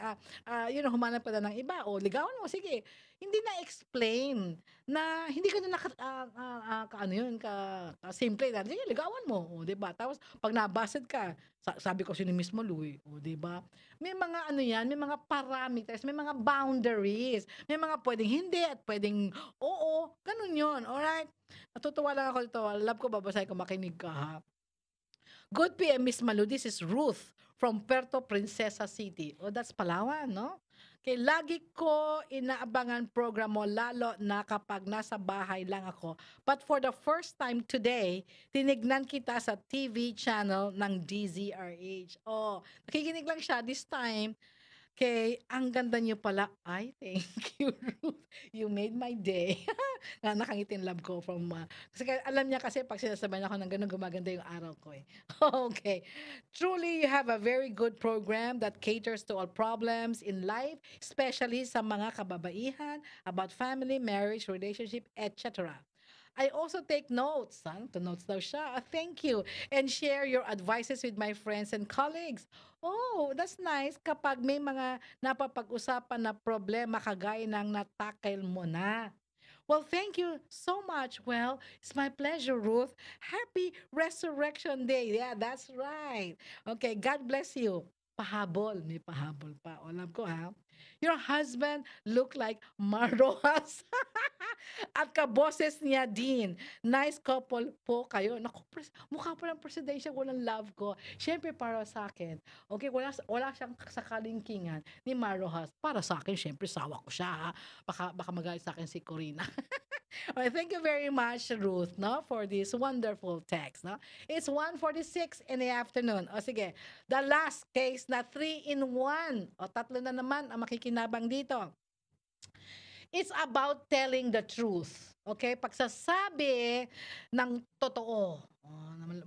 yun, humanap ka na ng iba, o ligawan mo, sige, hindi na-explain, na hindi ka na simple na, sige, ligawan mo, o di ba, tapos, pag nabased ka, sabi ko si Miss Maluy, o di ba, may mga yan, may mga parameters, may mga boundaries, may mga pwedeng hindi, at pwedeng oo, ganun yun, alright, natutuwa lang ako dito, love ko, babasahin ko, makinig ka, ha. Good PM, Miss Malu. This is Ruth from Puerto Princesa City. Oh, that's Palawan, no? Kaya lagi ko inaabangan program mo, lalo na kapag nasa bahay lang ako. But for the first time today, tinignan kita sa TV channel ng DZRH. Oh, nakikinig lang siya this time. Okay, ang ganda niyo pala. Ay, thank you, Ruth. You made my day. Nakangitin love ko from... kasi alam niya kasi pag sinasabayan ako ng ganun, gumaganda yung araw ko eh. Okay. Truly, you have a very good program that caters to all problems in life, especially sa mga kababaihan, about family, marriage, relationship, etc. I also take notes. Notes daw siya. Thank you. And share your advices with my friends and colleagues. Oh, that's nice kapag may mga napapag-usapan na problema kagaya ng natakil mo na. Well, thank you so much. Well, it's my pleasure, Ruth. Happy Resurrection Day. Yeah, that's right. Okay, God bless you. Pahabol. May pahabol pa. O, alam ko, ha? Your husband look like Marroas. At kaboses niya din. Nice couple po kayo. Naku, mukha pa ng presidential, walang love ko. Siyempre para sa akin. Okay, wala siyang sa kalingkingan ni Marroas. Para sa akin, siyempre sawa ko siya. Ha? Baka magalit sa akin si Corina. Alright, thank you very much, Ruth, no, for this wonderful text. No? It's 1:46 in the afternoon. O sige, the last case na 3-in-1. O tatlo na naman ang makikinabang dito. It's about telling the truth. Okay? Pagsasabi ng totoo.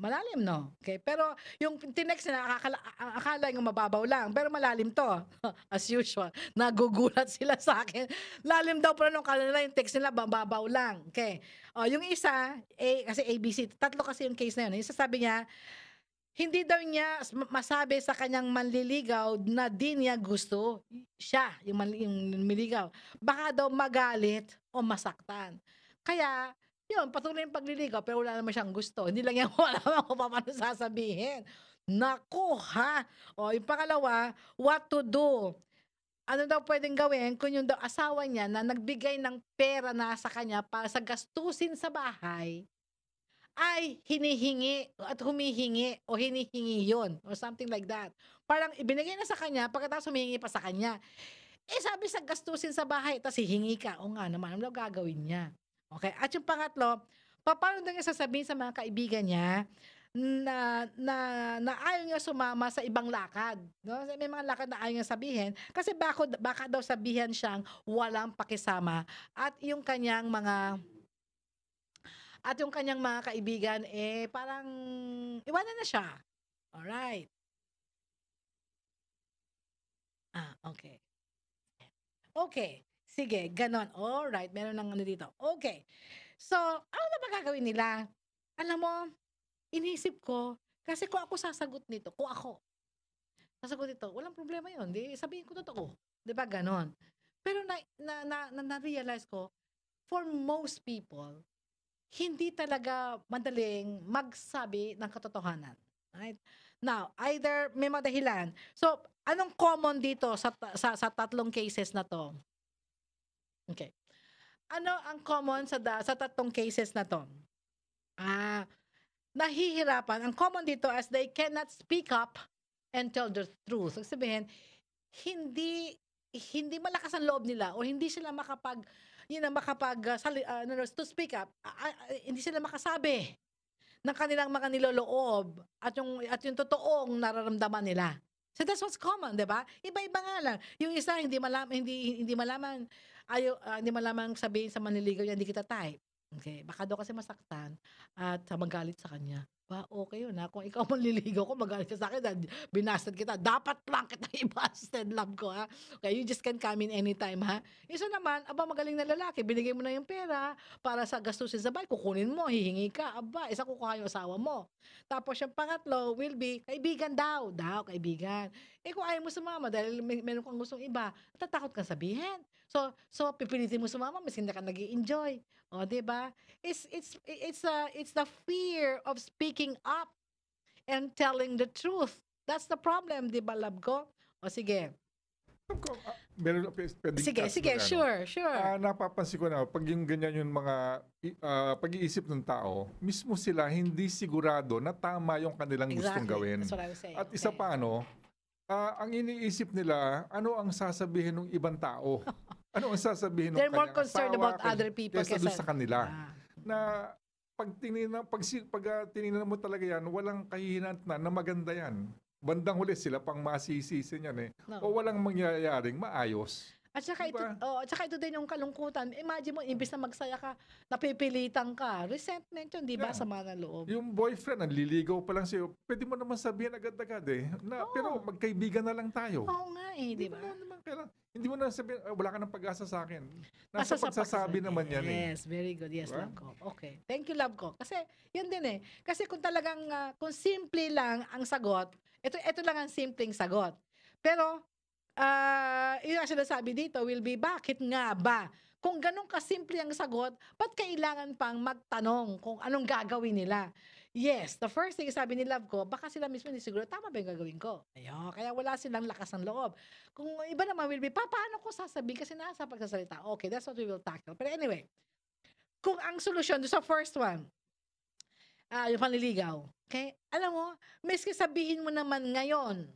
Malalim, no? Okay? Pero yung tinext na akala nyo mababaw lang. Pero malalim to. As usual. Nagugulat sila sa akin. Lalim daw pero nung kanila yung text nila mababaw lang. Okay? O, yung isa, kasi ABC, tatlo kasi yung case na yun. Yung sasabi niya, hindi daw niya masabi sa kanyang manliligaw na di niya gusto siya, yung manliligaw. Baka daw magalit o masaktan. Kaya, yun, patuloy yung pagliligaw pero wala naman siyang gusto. Hindi lang yan, wala naman kung paano sasabihin. Naku, ha? O, yung pangalawa, what to do? Ano daw pwedeng gawin kung yung daw asawa niya na nagbigay ng pera na sa kanya para sa gastusin sa bahay, ay hinihingi at humihingi o hinihingi yon or something like that. Parang ibinigay na sa kanya, pagkatapos humihingi pa sa kanya. Sabi sa gastusin sa bahay, tapos hihingi ka. O nga naman, ano gagawin niya? Okay, at yung pangatlo, paano daw niya sasabihin sa mga kaibigan niya na ayaw niya sumama sa ibang lakad. No? May mga lakad na ayaw niya sabihin kasi baka daw sabihan siyang walang pakisama at yung kanyang mga kaibigan, parang iwanan na siya. Alright. Okay. Okay. Sige, ganon. Alright, meron ng ano dito. Okay. So, ano na ba gagawin nila? Alam mo, inisip ko, kasi kung ako sasagot nito, sasagot nito, walang problema yun. Di, sabihin ko totoo. Di ba ganon? Pero na-realize ko, for most people, hindi talaga madaling magsabi ng katotohanan. Right? Now, either may mga dahilan. So, anong common dito sa tatlong cases na to? Okay. Ano ang common sa tatlong cases na to? Nahihirapan. Ang common dito as they cannot speak up and tell the truth. So, sabihin, hindi malakas ang loob nila o hindi sila to speak up, hindi sila makasabi ng kanilang mga niloloob at yung totoong nararamdaman nila. So that's what's common, 'di ba? Iba-iba nga lang. Yung isa hindi malaman sabihin sa manliligaw niya, hindi kita type. Okay, baka daw kasi masaktan at magalit sa kanya. Okay yun ha. Kung ikaw manliligaw ko, magalit ka sa akin, binastad kita. Dapat lang kita i-busted, love ko ha. Okay, you just can come in anytime ha. Isa naman, magaling na lalaki, binigay mo na yung pera para sa gastusin sa bahay, kukunin mo, hihingi ka, isa kukuha yung asawa mo. Tapos yung pangatlo will be, kaibigan daw, kaibigan. Kung ayaw mo sumama dahil meron kang gustong iba, natatakot kang sabihin. So pipilitin mo sumama, mas hindi ka nag-i-enjoy. O, diba? It's the fear of speaking up and telling the truth. That's the problem, diba, love ko? O, sige. Sige, sure. Napapansin ko na, pag yung ganyan yung mga pag-iisip ng tao, mismo sila hindi sigurado na tama yung kanilang gustong gawin. That's what I was saying. At isa pa, ang iniisip nila, ano ang sasabihin ng ibang tao? Ano ang sasabihin ng They're more kanyang concerned asawa, about other people kaysa doon sa kanila. Na pag tinignan mo talaga yan, walang kahihinat na maganda yan. Bandang huli sila pang masisisi niyan o walang mangyayaring maayos. At saka, ito din yung kalungkutan. Imagine mo, imbis na magsaya ka, napipilitan ka. Resentment yun, di ba? Sama ng loob. Yung boyfriend, nanliligaw pa lang sa'yo, pwede mo naman sabihin agad-agad pero magkaibigan na lang tayo. Oo nga di ba? Hindi mo na sabihin, wala ka ng pag-asa sa akin. Nasa pagsasabi naman yan Yes, very good. Yes, diba? Love ko. Okay. Thank you, love ko. Kasi, yun din Kasi kung talagang, kung simple lang ang sagot, ito lang ang simpleng sagot. Pero, yun ang sinasabi dito will be, bakit nga ba? Kung ganun kasimple ang sagot, ba't kailangan pang magtanong kung anong gagawin nila? Yes, the first thing sabi ni love ko, baka sila mismo hindi siguro, tama ba yung gagawin ko? Ayun, kaya wala silang lakas ng loob. Kung iba naman will be, paano ko sasabihin? Kasi nasa pagsasalita. Okay, that's what we will tackle. Pero anyway, kung ang solusyon sa first one, yung panliligaw, okay? Alam mo, miski sabihin mo naman ngayon,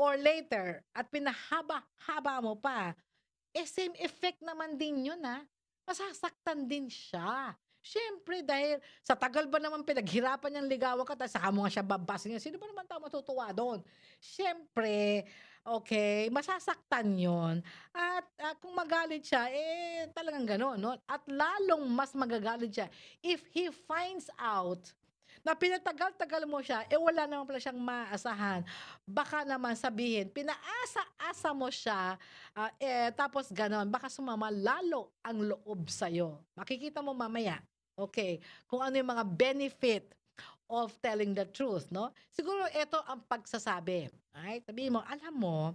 or later, at pinahaba-haba mo pa, same effect naman din yun masasaktan din siya. Siyempre, dahil sa tagal ba naman pinaghirapan niyang ligawan ka, tapos saka mo nga siya babasin niya, sino ba naman tao matutuwa doon? Siyempre, okay, masasaktan yun. At kung magalit siya, talagang gano'n, no? At lalong mas magagalit siya if he finds out na pinatagal-tagal mo siya, wala naman pala siyang maasahan. Baka naman sabihin, pinaasa-asa mo siya, tapos ganon, baka sumama lalo ang loob sa'yo. Makikita mo mamaya, okay, kung ano yung mga benefit of telling the truth, no? Siguro ito ang pagsasabi. Right? Sabihin mo, alam mo,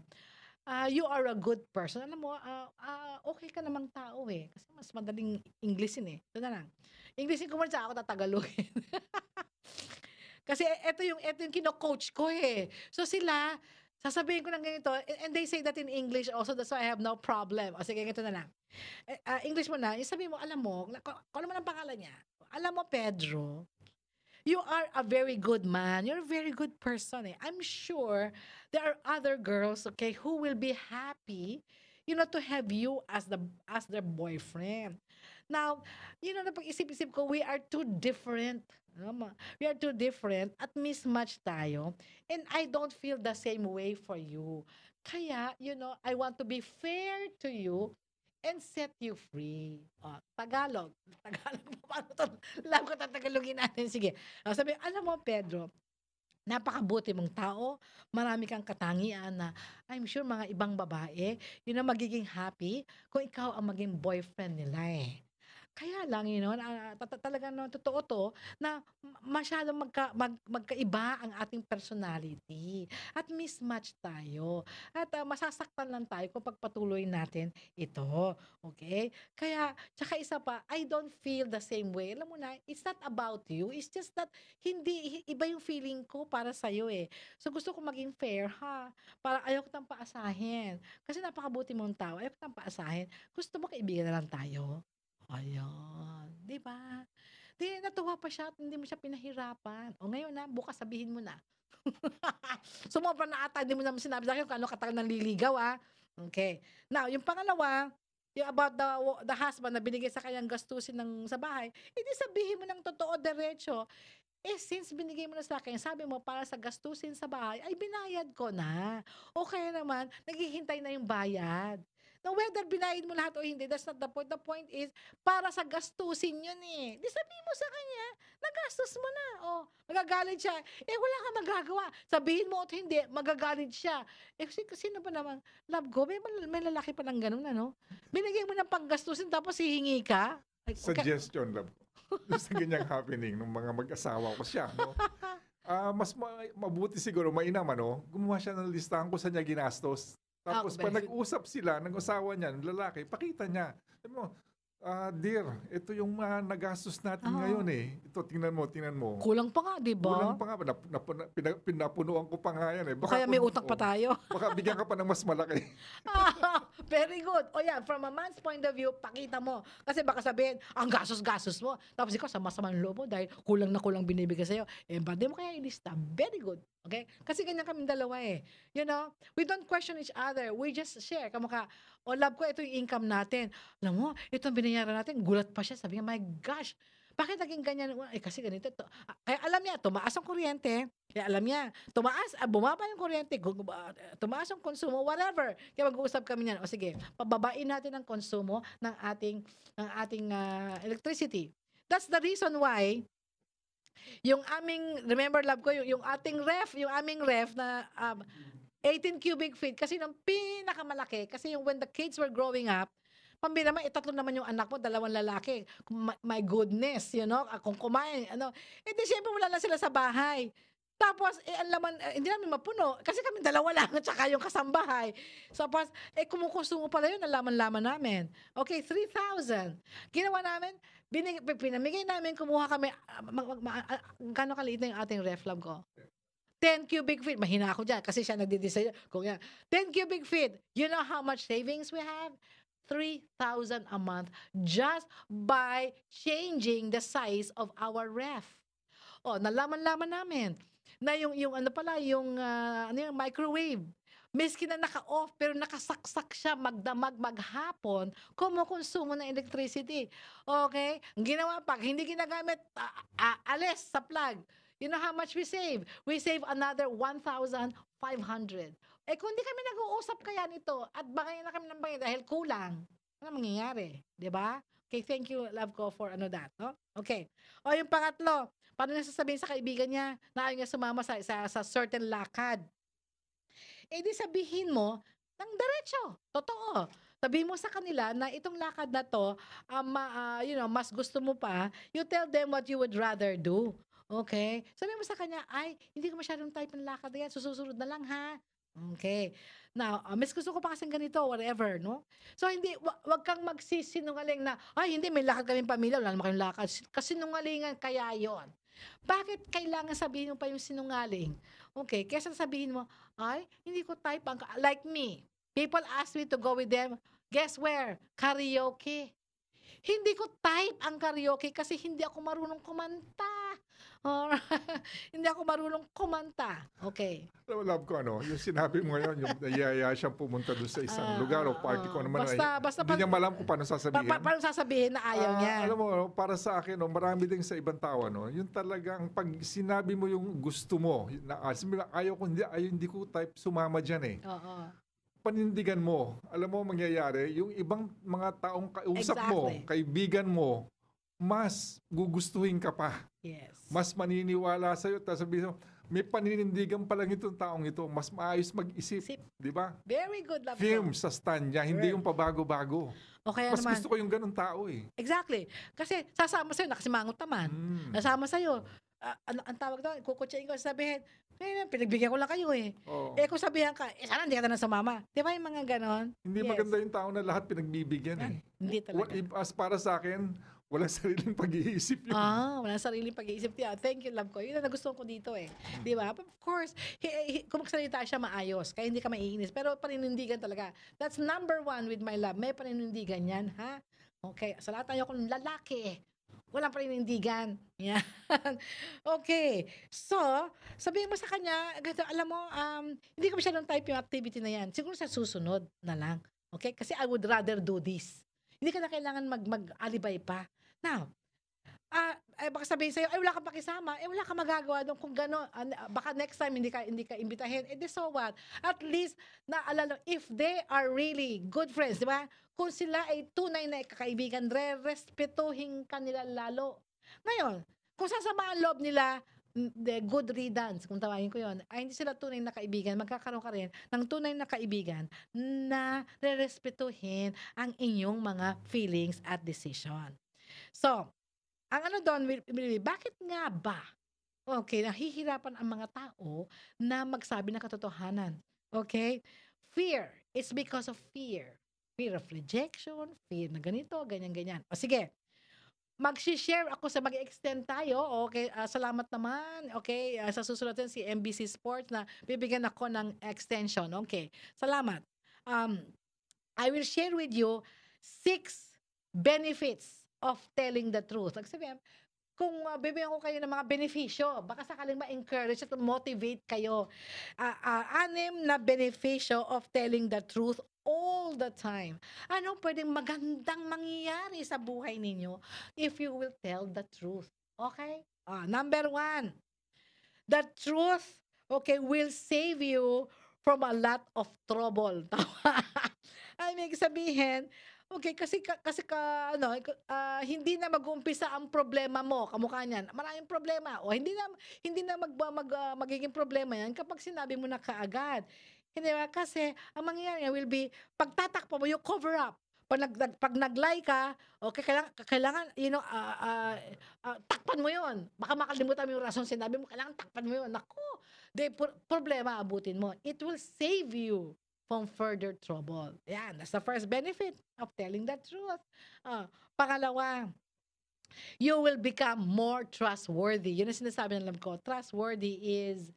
you are a good person. Alam mo, okay ka namang tao Kasi mas madaling Englishin Ito na lang. Englishin ko muna sa ako tatagalogin. Kasi ito yung kino-coach ko So sila, sasabihin ko ng ganito, and they say that in English also, that's why I have no problem. O sige, ganito na lang. English mo na, sabihin mo, alam mo, kung ano man ang pangalan niya, alam mo, Pedro, you are a very good man. You're a very good person I'm sure there are other girls, okay, who will be happy, to have you as their boyfriend. Now, na pag-isip-isip ko, we are too different. We are too different at mismatch tayo. And I don't feel the same way for you. Kaya, I want to be fair to you and set you free. Tagalog. Paano ito? Alam ko tatagalogin natin. Sige. Sabi, alam mo, Pedro, napakabuti mong tao, marami kang katangian na I'm sure mga ibang babae, yun ang magiging happy kung ikaw ang maging boyfriend nila Kaya lang, talagang totoo to na masyadong magkaiba ang ating personality at mismatch tayo at masasaktan lang tayo kung pagpatuloy natin ito. Okay? Kaya, tsaka isa pa, I don't feel the same way. Alam mo na, it's not about you. It's just that hindi, iba yung feeling ko para sa'yo eh. So gusto ko maging fair ha. Para ayaw ko tang paasahin. Kasi napakabuti mong tao, ayaw ko tang paasahin. Gusto mo kaibigan na lang tayo. Ayan. Di ba? Di, natuwa pa siya at hindi mo siya pinahirapan. O ngayon na, bukas sabihin mo na. Sumobra na ata, hindi mo naman sinabi sa akin kung ano katagal ng liligaw ah. Okay. Now, yung pangalawa, yung about the husband na binigay sa kanyang gastusin sa bahay, hindi sabihin mo ng totoo, diretso. Since binigay mo na sa akin, sabi mo para sa gastusin sa bahay, ay binayad ko na. O kaya naman, naghihintay na yung bayad. Now, whether binayad mo lahat o hindi, that's not the point. The point is, para sa gastusin yun eh. Di sabihin mo sa kanya, nagastos mo na. O, magagalit siya. Wala kang magagawa. Sabihin mo o hindi, magagalit siya. Sino ba naman? Love ko, may lalaki pa lang ganun, ano? Binigay mo ng panggastusin, tapos hihingi ka? Suggestion, love ko. Sa ganyang happening ng mga mag-asawa ko siya, no? Mas mabuti siguro, mainam, gumawa siya ng listahan kung saan niya ginastos. Tapos pag nag-usap sila ng asawa niya, ng lalaki, pakita niya. Sabi mo, dear, ito yung nagastos natin ngayon eh. Ito, tingnan mo. Kulang pa nga, di ba? Kulang pa nga. Pinapunuan ko pa nga yan eh. Kaya may utang pa tayo. Baka bigyan ka pa ng mas malaki. Very good. O yan, from a man's point of view, pakita mo. Kasi baka sabihin, ang gastos-gastos mo. Tapos ikaw, sama-sama ng loob mo dahil kulang na kulang binibigay sa'yo. Ba't di mo kaya ilista? Very good. Okay? Kasi ganyan kaming dalawa eh. We don't question each other. We just share. Kamukha, love ko, ito yung income natin. Alam mo, ito ang binayaran natin. Gulat pa siya. Sabi niya, my gosh, bakit naging ganyan? Kasi ganito. Kaya alam niya, tumaas ang kuryente. Kaya alam niya, bumaba yung kuryente, tumaas ang konsumo, whatever. Kaya mag-uusap kami niyan. O sige, pababain natin ang konsumo ng ating electricity. That's the reason why remember love ko, yung aming ref na 18 cubic feet, kasi nung pinakamalaki, kasi when the kids were growing up, pambira naman, 3 naman yung anak mo, 2 lalaki. My goodness, kung kumain, di syempre wala lang sila sa bahay. Tapos, ang laman, hindi namin mapuno. Kasi kami 2 lang, at saka yung kasambahay. Tapos, kumukonsumo pala yun, ang laman-laman namin. Okay, 3,000. Ginawa namin, pinamigay namin, kumuha kami, gano'ng kaliit na yung ating ref, love ko? 10 cubic feet. Mahina ako dyan, kasi siya nagdi-decide. Kung yan, 10 cubic feet. You know how much savings we have? 3,000 a month just by changing the size of our ref. Nalaman-laman namin na yung microwave, miski na naka-off pero nakasaksak siya magdamag maghapon, kumukonsumo ng electricity. Okay? Ang ginawa pa, hindi ginagamit, alis sa plug. You know how much we save? We save another 1,500. Kung hindi kami nag-uusap kaya nito at baka na kami ng bagay dahil kulang, ano mangyayari? Diba? Okay, thank you, love ko, for that. No? Okay. Yung pangatlo, paano niya sasabihin sa kaibigan niya na ayaw niya sumama sa certain lakad? Di sabihin mo ng diretso. Totoo. Sabihin mo sa kanila na itong lakad na to, mas gusto mo pa, you tell them what you would rather do. Okay? Sabihin mo sa kanya, ay, hindi ko masyadong type ng lakad yan, susunod na lang ha. Okay. Now, mas gusto ko pa kasing ganito, whatever, no? So, wag kang magsisinungaling na, ay, hindi, may lakad kaming pamilya, wala naman kayong lakad. Kasinungalingan kaya yon. Bakit kailangan sabihin mo pa yung sinungaling? Okay, kesa sabihin mo, ay, hindi ko type ang, like me. People ask me to go with them, guess where? Karaoke. Hindi ko type ang karaoke kasi hindi ako marunong kumanta. Hindi ako marunong kumanta. Okay. Love ko, yung sinabi mo ngayon, yung nayaya siyang pumunta doon sa isang lugar o party ko naman. Basta hindi niya malam kung paano sasabihin. Paano sasabihin na ayaw niya? Alam mo, para sa akin, marami din sa ibang tao, yung talagang pag sinabi mo yung gusto mo, ayaw ko, hindi ko type sumama dyan eh. Oo. Panindigan mo, alam mo mangyayari, yung ibang mga taong kausap mo, Exactly. kaibigan mo, mas gugustuhin ka pa. Yes. Mas maniniwala sa'yo. Tapos sabihin mo, may paninindigan pa lang itong taong ito. Mas maayos mag-isip. Di ba? Very good, love. Firm sa stand niya, hindi yung pabago-bago. O kaya Mas naman, gusto ko yung ganun tao eh. exactly. Kasi sasama sa'yo, nakasimangot naman. Nasama sa'yo, ang tawag doon, kukutsain ko, sabihin, pinagbigyan ko lang kayo eh. Oo. Kung sabihan ka, sana hindi ka na sumama. Di ba yung mga ganon? Hindi maganda yung tao na lahat pinagbibigyan eh. Hindi talaga. As para sa akin, walang sariling pag-iisip yun. Walang sariling pag-iisip. Yeah, thank you, love ko. Yun ang nagustuhan ko dito eh. Di ba? Of course, kung magsalita siya maayos, kaya hindi ka maiinis. Pero paninindigan talaga. That's number one with my love. May paninindigan yan, ha? Okay. Sa lahat tayo kung lalaki, walang paninindigan. Yan. Okay. So, sabihin mo sa kanya, alam mo, hindi ko masyadong type yung activity na yan. Siguro sa susunod na lang. Okay? Kasi I would rather do this. Hindi ka na kailangan mag-alibay pa. Now, baka sabihin sa'yo, wala kang pakisama, wala kang magagawa doon kung gano'n. Baka next time hindi ka imbitahin. So what? At least, naalala, if they are really good friends, di ba? Kung sila ay tunay na kakaibigan, respetuhin ka nila lalo. Ngayon, kung sasama ang loob nila, the good riddance, kung tawagin ko yon, ay hindi sila tunay na kaibigan, magkakaroon ka rin ng tunay na kaibigan na respetuhin ang inyong mga feelings at decision. So, ang ano doon, bakit nga ba, nahihirapan ang mga tao na magsabi ng katotohanan? Okay? Fear. It's because of fear. Fear of rejection, fear na ganito, ganyan-ganyan. O sige, mag-share ako sa mag-extend tayo. Okay, salamat naman. Okay, sa susunod si MBC Sports na bibigyan ako ng extension. Okay, salamat. I will share with you 6 benefits of telling the truth. Sabihin, kung bibigyan ko kayo ng mga benepisyo, baka sakaling ma-encourage at motivate kayo. 6 na benepisyo of telling the truth all the time. Ano pwedeng magandang mangyayari sa buhay ninyo if you will tell the truth? Okay? Number 1, the truth, will save you from a lot of trouble. Ay, may sabihin, kasi hindi na mag-uumpisa ang problema mo, kamukha niyan. Maraming problema. O hindi na magiging problema yan kapag sinabi mo na kaagad. Hindi ba? Kasi ang mangyayari will be, pagtatakpa mo, you cover up. Pag nag-lie ka, kailangan takpan mo yun. Baka makalimutan mo yung rason sinabi mo, kailangan takpan mo yun. Naku, problema abutin mo. It will save you from further trouble. Yan, that's the first benefit of telling the truth. Pangalawa, you will become more trustworthy. Yun ang sinasabi ng love ko. Trustworthy is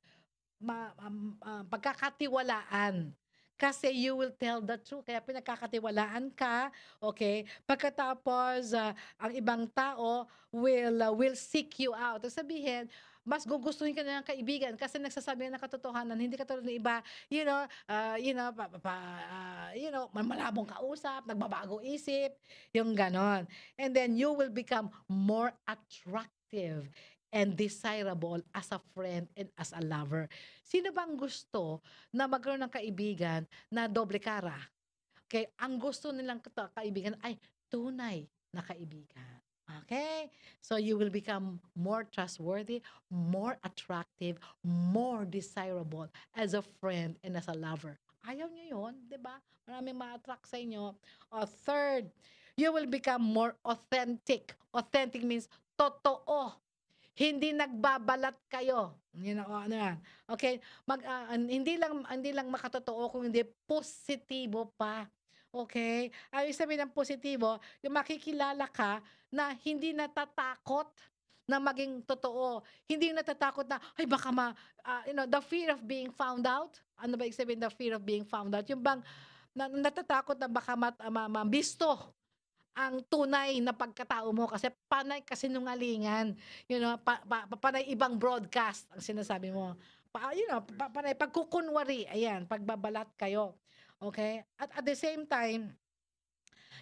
pagkakatiwalaan. Kasi you will tell the truth. Kaya pinagkakatiwalaan ka, okay? Pagkatapos, ang ibang tao will seek you out. Sabihin, mas gugustuhin ka na ng kaibigan kasi nagsasabi ng katotohanan, hindi katulad ng iba, malabong kausap, nagbabago isip, yung ganon. And then you will become more attractive and desirable as a friend and as a lover. Sino bang gusto na magkaroon ng kaibigan na doble cara? Okay, ang gusto nilang kaibigan ay tunay na kaibigan. Okay? So you will become more trustworthy, more attractive, more desirable as a friend and as a lover. Ayaw nyo yun, di ba? Maraming ma-attract sa inyo. Third, you will become more authentic. Authentic means totoo. Hindi nagbabalat kayo. Ano yan? Okay? Hindi lang makatotoo kung hindi positibo pa. Okay? Ay sabihin ng positibo, yung makikilala ka na hindi natatakot na maging totoo. Hindi yung natatakot na, ay baka the fear of being found out. Ano ba ibig sabihin the fear of being found out? Yung bang natatakot na baka mabisto ang tunay na pagkatao mo kasi panay kasinungalingan. Panay ibang broadcast ang sinasabi mo. Panay pagkukunwari, ayan, pagbabalat kayo. Okay? At the same time,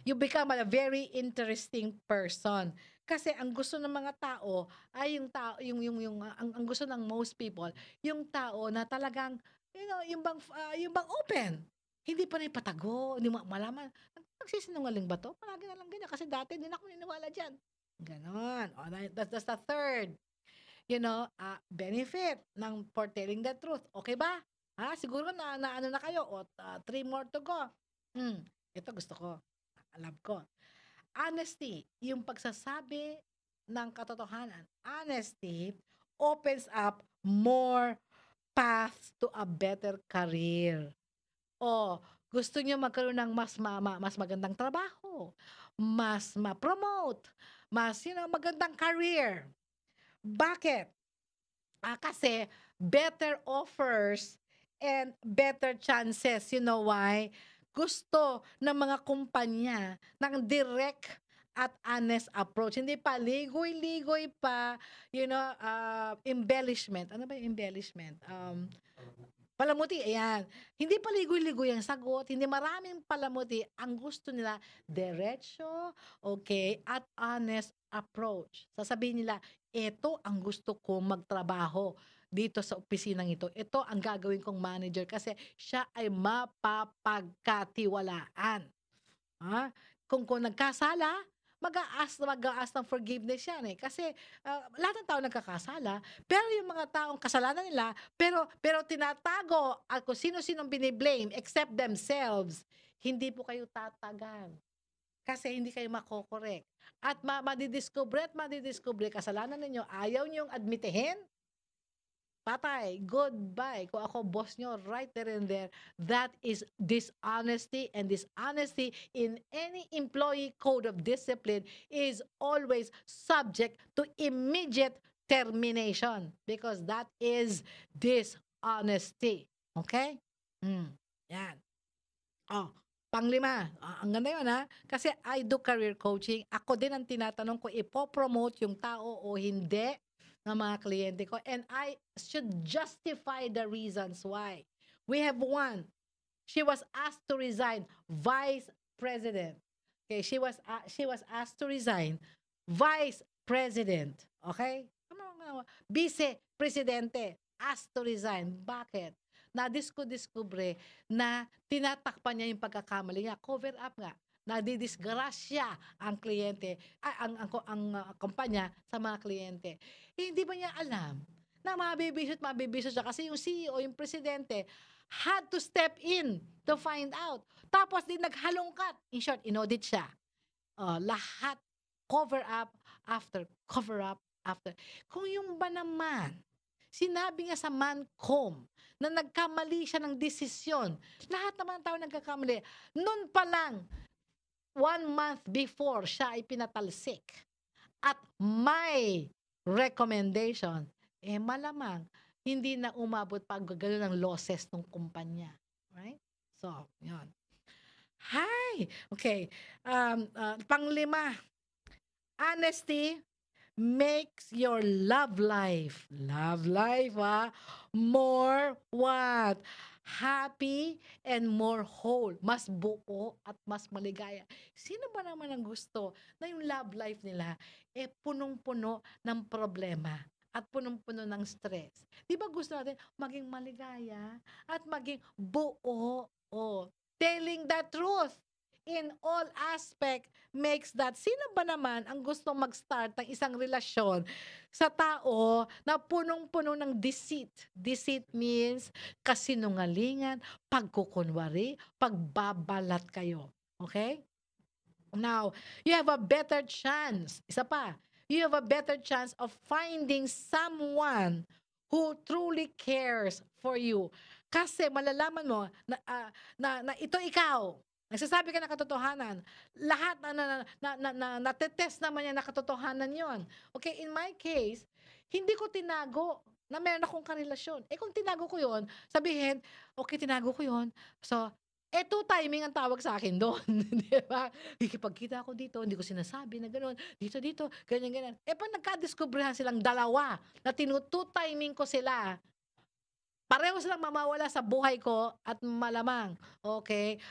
you become a very interesting person. Kasi ang gusto ng mga tao ay yung tao, ang gusto ng most people, yung tao na talagang yung bang open. Hindi pa rin patago, hindi mo malaman. Nagsisinungaling ba to? Palagi na lang ganyan kasi dati din ako niniwala diyan. Ganon. That's the third. benefit ng for telling the truth. Okay ba? Siguro na ano na kayo. 3 more to go. Ito gusto ko. Alam ko. Honesty, yung pagsasabi ng katotohanan. Honesty opens up more paths to a better career. Gusto niyo magkaroon ng mas magandang trabaho, mas ma-promote, mas magandang career. Bakit? Kasi better offers and better chances. You know why? Gusto ng mga kumpanya ng direct at honest approach. Hindi pa ligoy-ligoy pa, embellishment. Ano ba yung embellishment? Palamuti, ayan. Hindi pa ligoy-ligoy ang sagot, hindi maraming palamuti. Ang gusto nila, diretso, okay, at honest approach. Sasabihin nila, ito ang gusto kong magtrabaho dito sa opisinang ito. Ito ang gagawin kong manager kasi siya ay mapapagkatiwalaan. Kung nagkasala, mag-a-ask ng forgiveness yan kasi lahat ng tao nagkakasala, pero yung mga taong kasalanan nila, pero tinatago at kung sino-sinong biniblame except themselves, hindi po kayo tatagan. Kasi hindi kayo makokorek. At madidiscover kasalanan ninyo, ayaw niyong admitihin, patay, goodbye. Kung ako boss nyo, right there and there, that is dishonesty, and dishonesty in any employee code of discipline is always subject to immediate termination because that is dishonesty. Okay? Yan. Panglima, ang ganda yun kasi I do career coaching. Ako din ang tinatanong ko ipopromote yung tao o hindi ng mga kliyente ko, and I should justify the reasons why. We have one. She was asked to resign, vice president. Okay, she was asked to resign, vice president. Okay? Vice presidente asked to resign. Bakit? Nadiskubre na tinatakpan niya yung pagkakamali niya. Cover up nga. Nadidisgrasya ang kliyente, ang kumpanya sa mga kliyente. Hindi ba niya alam na mabibisot siya kasi yung CEO, yung presidente, had to step in to find out. Tapos din naghalongkat. In short, inaudit siya. Lahat cover up after cover up after. Kung yung ba naman, sinabi nga sa Mancom na nagkamali siya ng desisyon. Lahat naman tao nagkakamali. Noon pa lang, 1 month before siya ay pinatalsik at may recommendation, malamang hindi na umabot pag gano'n ng losses ng kumpanya. Right? So, yun. Hi! Okay. Panglima, honesty makes your love life more what? Happy and more whole. Mas buo at mas maligaya. Sino ba naman ang gusto na yung love life nila punong-puno ng problema at punong-puno ng stress? Di ba gusto natin maging maligaya at maging buo? Telling the truth in all aspect makes that. Sino ba naman ang gustong mag-start ng isang relasyon sa tao na punong-puno ng deceit? Deceit means kasinungalingan, pagkukunwari, pagbabalat kayo. Okay? Now, you have a better chance. Isa pa, you have a better chance of finding someone who truly cares for you. Kasi malalaman mo na ito ikaw. Nagsasabi ka ng katotohanan. Lahat natetest naman yan na katotohanan yon. Okay, in my case, hindi ko tinago na meron akong karelasyon. Kung tinago ko yon, sabihin, okay, tinago ko yon. So, eto timing ang tawag sa akin doon. Di ba? Ikipagkita ako dito, hindi ko sinasabi na gano'n. Dito, ganyan. Pag nagkadiskubrihan silang dalawa na timing ko sila, pareho silang mamawala sa buhay ko at malamang, okay,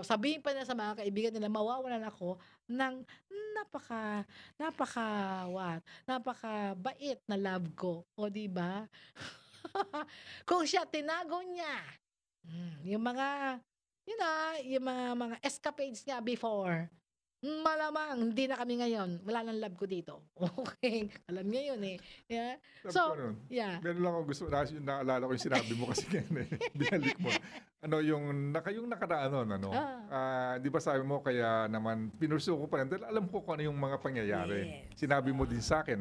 sabihin pa nila sa mga kaibigan nila, mawawalan ako ng napaka-bait na love ko. O, diba? Kung siya, tinago niya, yung mga escapades niya before, malamang hindi na kami ngayon. Wala nang love ko dito. Okay? Alam niya yun eh. Yeah? So, yeah. Meron lang ako gusto, naalala ko yung sinabi mo kasi ngayon binalik mo. Yung nakaraan nun, di ba sabi mo, kaya naman, pinurso ko pa rin, dahil alam ko kung ano yung mga pangyayari. Yes. Sinabi mo din sa akin,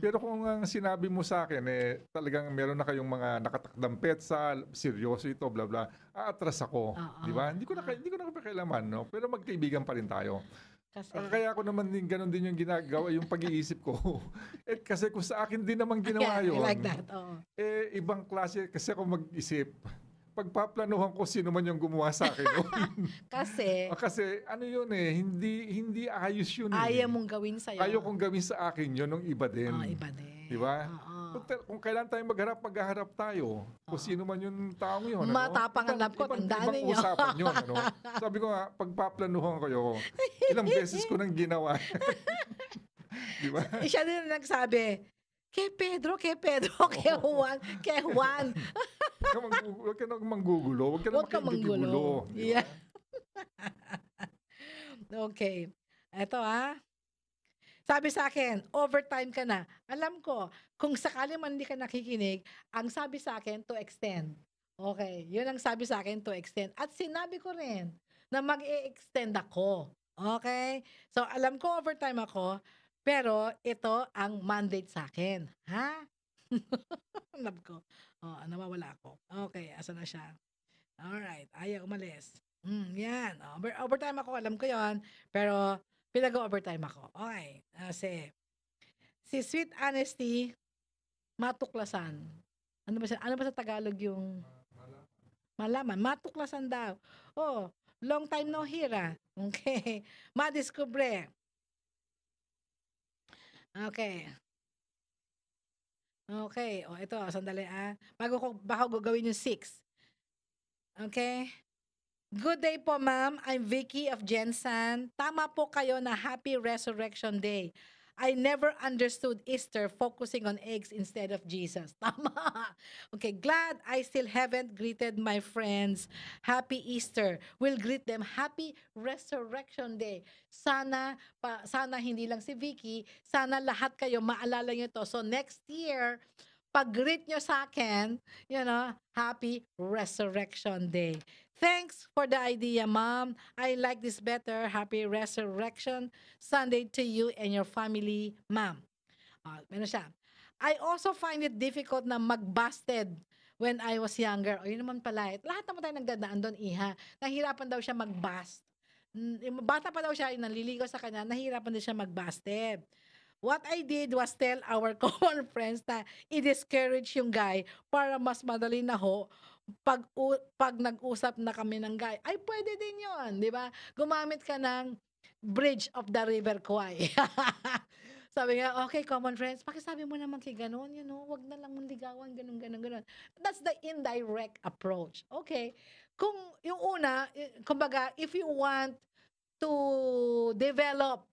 Pero kung ang sinabi mo sa akin, talagang meron na kayong mga nakatakdang petsa, seryoso ito, bla bla, aatras ako. Di ba? Hindi ko na kapakailaman, no? Pero magkaibigan pa rin tayo. Kaya ako naman din, ganun din yung ginagawa, yung pag-iisip ko. Kasi kung sa akin din naman ginawa yun, I like that. Ibang klase, kasi ako mag-isip, pagpaplanuhan ko sino man yung gumawa sa akin. Kasi ano yun hindi ayos yun. Ayaw mong gawin sa'yo. Ayaw kong gawin sa akin yun, nung iba din. Iba din. Diba? Kung kailan tayo magharap tayo. Kung sino man yung taong yun. Matapang ang love ko, tandaan ninyo. Ibang usapan yun. Sabi ko nga, pagpaplanuhan ko yun, ilang beses ko nang ginawa. Diba? Siya din nagsabi, kay Pedro, kay Juan. Huwag ka nang manggugulo. Huwag ka nang makigulo. Yeah. Okay. Ito sabi sa akin, overtime ka na. Alam ko, kung sakali man hindi ka nakikinig, ang sabi sa akin, to extend. Okay, yun ang sabi sa akin, to extend. At sinabi ko rin na mag-i-extend ako. Okay? So, alam ko overtime ako, pero ito ang mandate sa akin. Ha? Love ko. Nawawala ako. Okay, asa na siya? Alright, ayaw umalis. Yan. Overtime ako, alam ko yon. Pero, pinag-overtime ako. Okay. Si Sweet Honesty, matuklasan. Ano ba sa Tagalog yung malaman? Matuklasan daw. Long time no hear. Okay. Madiscobre. Okay. Okay. Ito, sandali baka gagawin yung 6. Okay. Good day po, ma'am. I'm Vicky of Jensen. Tama po kayo na Happy Resurrection Day. I never understood Easter focusing on eggs instead of Jesus. Tama. Okay, glad I still haven't greeted my friends. Happy Easter. We'll greet them Happy Resurrection Day. Sana hindi lang si Vicky, sana lahat kayo maalala nyo to. So next year, pag-greet nyo sa akin, Happy Resurrection Day. Thanks for the idea, Mom. I like this better. Happy Resurrection Sunday to you and your family, Ma'am. Meron siya. I also find it difficult na mag-busted when I was younger. Yun naman pala. Lahat naman tayo nagdadaan doon, Iha. Nahirapan daw siya mag-bust. Bata pa daw siya, naliligaw sa kanya, nahirapan din siya mag-busted. What I did was tell our common friends na i-discourage yung guy para mas madali na pag nag-usap na kami ng guy. Ay, pwede din yun, di ba? Gumamit ka ng Bridge of the River Kwai. Sabi nga, okay, common friends, pakisabi mo naman kay ganun, wag na lang mong ligawan, ganun. That's the indirect approach. Okay? Kung yung una, kumbaga, if you want to develop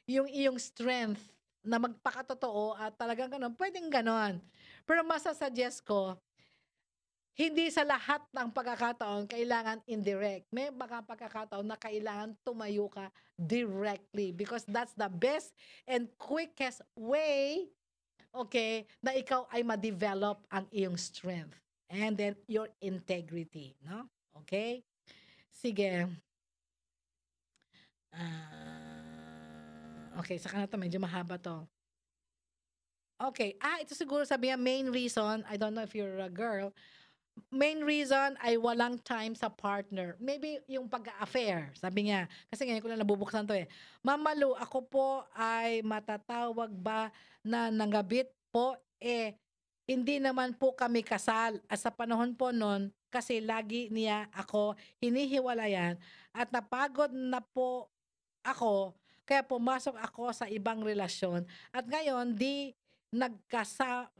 yung iyong strength na magpakatotoo at talagang ganun, pwedeng ganun. Pero masasuggest ko, hindi sa lahat ng pagkakataon kailangan indirect. May mga pagkakataon na kailangan tumayo ka directly because that's the best and quickest way, okay, na ikaw ay ma-develop ang iyong strength and then your integrity, no? Okay? Sige. Okay, saka na to, medyo mahaba to. Okay, ito siguro sabi niya, main reason, I don't know if you're a girl, main reason ay walang time sa partner. Maybe yung pag-affair, sabi niya. Kasi ngayon ko lang nabubuksan to Mama Lu, ako po ay matatawag ba na nangabit po? Hindi naman po kami kasal. At sa panahon po nun, kasi lagi niya ako hinihiwalayan at napagod na po ako, kaya pumasok ako sa ibang relasyon. At ngayon, hindi nagkasama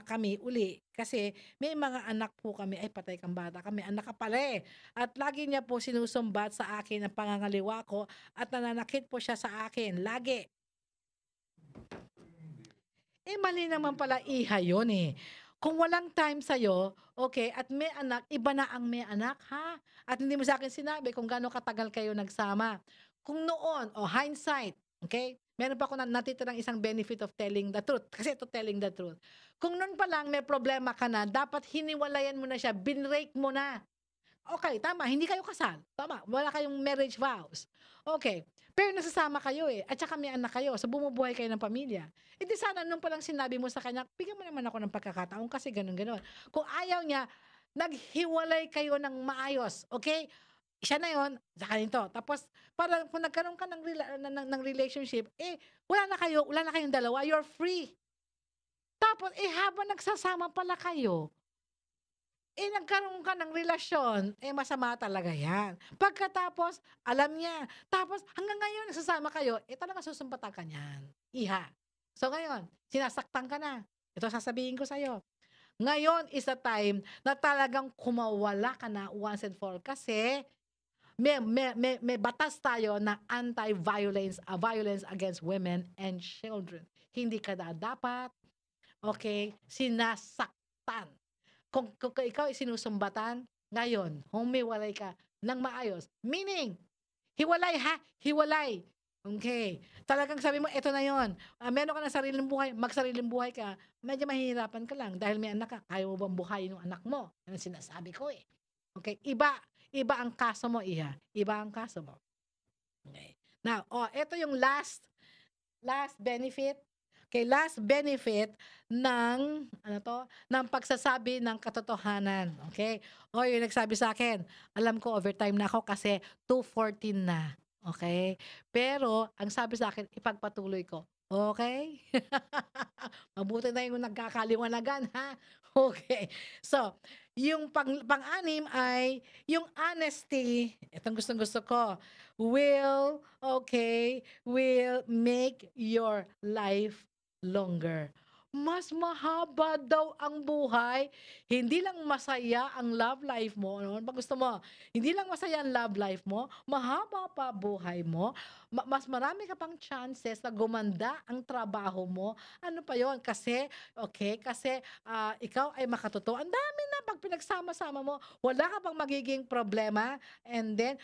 kami uli kasi may mga anak po kami, ay patay kang bata, kami anak ka pala at lagi niya po sinusumbat sa akin ang pangangaliwa ko at nananakit po siya sa akin lagi. Mali naman pala, Iha, yun Kung walang time sa'yo, okay, at may anak, iba na ang may anak, ha? At hindi mo sa akin sinabi kung gaano katagal kayo nagsama. kung noon, hindsight, okay? Meron pa ako natitirang isang benefit of telling the truth. Kasi ito telling the truth. Kung noon pa lang may problema ka na, dapat hiniwalayan mo na siya, binrake mo na. Okay, tama, hindi kayo kasal. Tama, wala kayong marriage vows. Okay, pero nasasama kayo at saka may anak kayo, so bumubuhay kayo ng pamilya. Di sana nung palang sinabi mo sa kanya, bigyan mo naman ako ng pagkakataon kasi ganun-ganun. Kung ayaw niya, naghiwalay kayo ng maayos, okay? Siya na yon, saka nito. Tapos, para kung nagkaroon ka ng relationship, wala na kayong dalawa, you're free. Tapos, habang nagsasama pala kayo, nagkaroon ka ng relasyon, masama talaga yan. Pagkatapos, alam niya. Tapos, hanggang ngayon, nagsasama kayo, talaga susumpatan ka niyan. Iha. So, ngayon, sinasaktan ka na. Ito sasabihin ko sa'yo. Ngayon is the time na talagang kumawala ka na once and for all. Kasi, may batas tayo na anti-violence, violence against women and children. Hindi ka dapat, okay, sinasaktan. Kung ikaw ay sinusumbatan, ngayon, humiwalay ka ng maayos. Meaning, hiwalay ha, hiwalay. Okay. Talagang sabi mo, eto na yon. Meron ka na sariling buhay, magsariling buhay ka, medyo mahihirapan ka lang dahil may anak ka. Kaya mo bang buhayin yung anak mo? Yan ang sinasabi ko Okay. Iba ang kaso mo, Iha. Iba ang kaso mo. Okay. Now, ito yung last benefit. Okay, last benefit ng ng pagsasabi ng katotohanan. Okay? Yung nagsabi sa akin, alam ko overtime na ako kasi 2:14 na. Okay? Pero ang sabi sa akin, ipagpatuloy ko. Okay? Mabuti na yung nagkakaliwanagan, ha? Okay. So, yung pang-anim ay yung honesty. Itong gustong-gusto ko. Will make your life longer. Mas mahaba daw ang buhay. Hindi lang masaya ang love life mo. Pag gusto mo, hindi lang masaya ang love life mo, mahaba pa buhay mo, mas marami ka pang chances na gumanda ang trabaho mo. Ano pa yon? Kasi ikaw ay makatotoo. Ang dami na pag pinagsama-sama mo, wala ka pang magiging problema, and then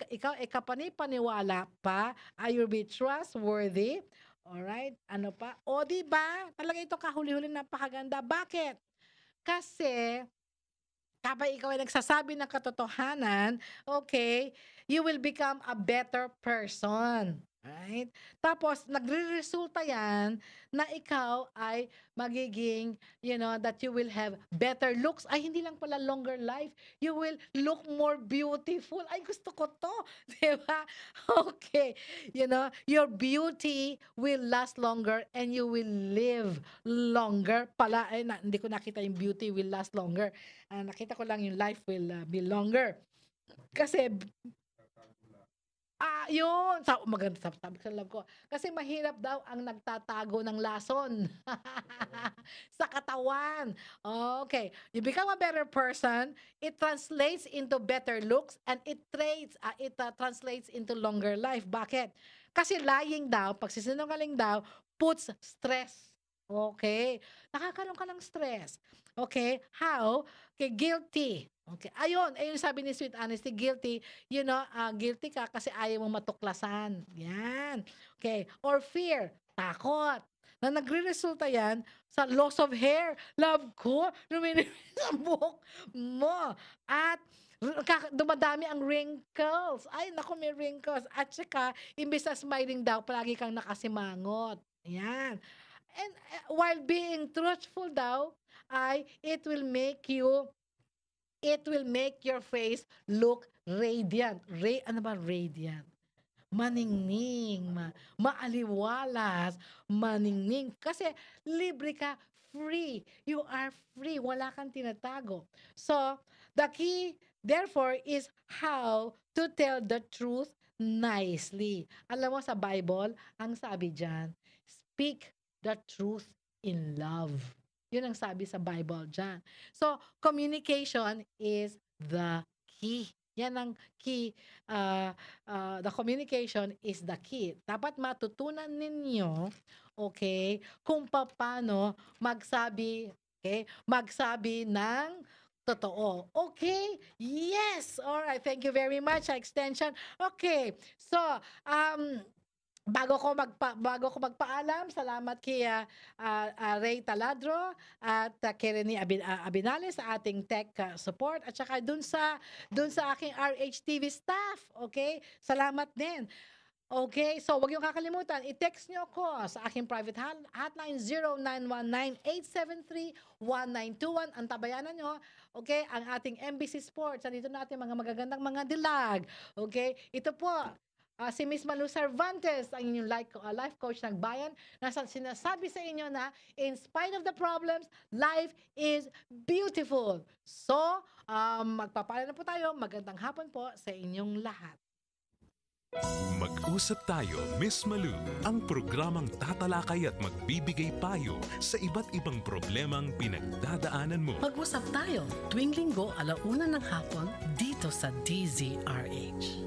ikaw ay kapani-paniwala pa, you'll be trustworthy. Alright? Ano pa? Diba? Talaga ito kahuli-huli napakaganda. Bakit? Kasi, kapag ikaw ay nagsasabi ng katotohanan, okay, you will become a better person. Right? Tapos, nagre-resulta yan na ikaw ay magiging, that you will have better looks. Ay, hindi lang pala longer life. You will look more beautiful. Ay, gusto ko to. Diba? Okay. Your beauty will last longer and you will live longer. Pala, hindi ko nakita yung beauty will last longer. Nakita ko lang yung life will be longer. Kasi, yun. Maganda sabi sa love ko. Kasi mahirap daw ang nagtatago ng lason sa katawan. Okay. You become a better person. It translates into better looks and it translates into longer life. Bakit? Kasi lying daw, pagsisinungaling daw, puts stress. Okay. Nakakaroon ka ng stress. Okay. How? Okay, guilty. Okay. Ayun sabi ni Sweet Honesty, guilty. Guilty ka kasi ayaw mong matuklasan. Yan. Okay. Or fear, takot. Na nagre-resulta yan sa loss of hair. Love ko, luminipis sa buhok mo. At dumadami ang wrinkles. Ay, naku, may wrinkles. At saka, imbis na smiling daw, palagi kang nakasimangot. Yan. And while being truthful daw, it will make your face look radiant. Ano ba radiant? Maningning, maaliwalas, maningning. Kasi libre ka, free. You are free. Wala kang tinatago. So, the key, therefore, is how to tell the truth nicely. Alam mo sa Bible, ang sabi dyan, speak the truth in love. Yun ang sabi sa Bible dyan. So, communication is the key. Yan ang key. The communication is the key. Dapat matutunan ninyo, okay, kung paano magsabi ng totoo. Okay? Yes! Alright, thank you very much sa extension. Okay, so, bago ko magpaalam, salamat kay Ray Taladro at kay Rene Abinales sa ating tech support at saka dun sa aking RHTV staff. Okay? Salamat din. Okay, so wag yung kakalimutan, i-text nyo ako sa aking private hotline 0919-873-1921. Ang tabayanan nyo, okay, ang ating MBC Sports. Nandito natin mga magagandang mga dilag. Okay, ito po, si Miss Malu Cervantes, ang inyong life coach ng bayan, na sinasabi sa inyo na in spite of the problems, life is beautiful. So, magpapala na po tayo. Magandang hapon po sa inyong lahat. Mag-usap tayo, Miss Malu, ang programang tatalakay at magbibigay payo sa iba't ibang problemang pinagdadaanan mo. Mag-usap tayo tuwing linggo 1:00 ng hapon dito sa DZRH.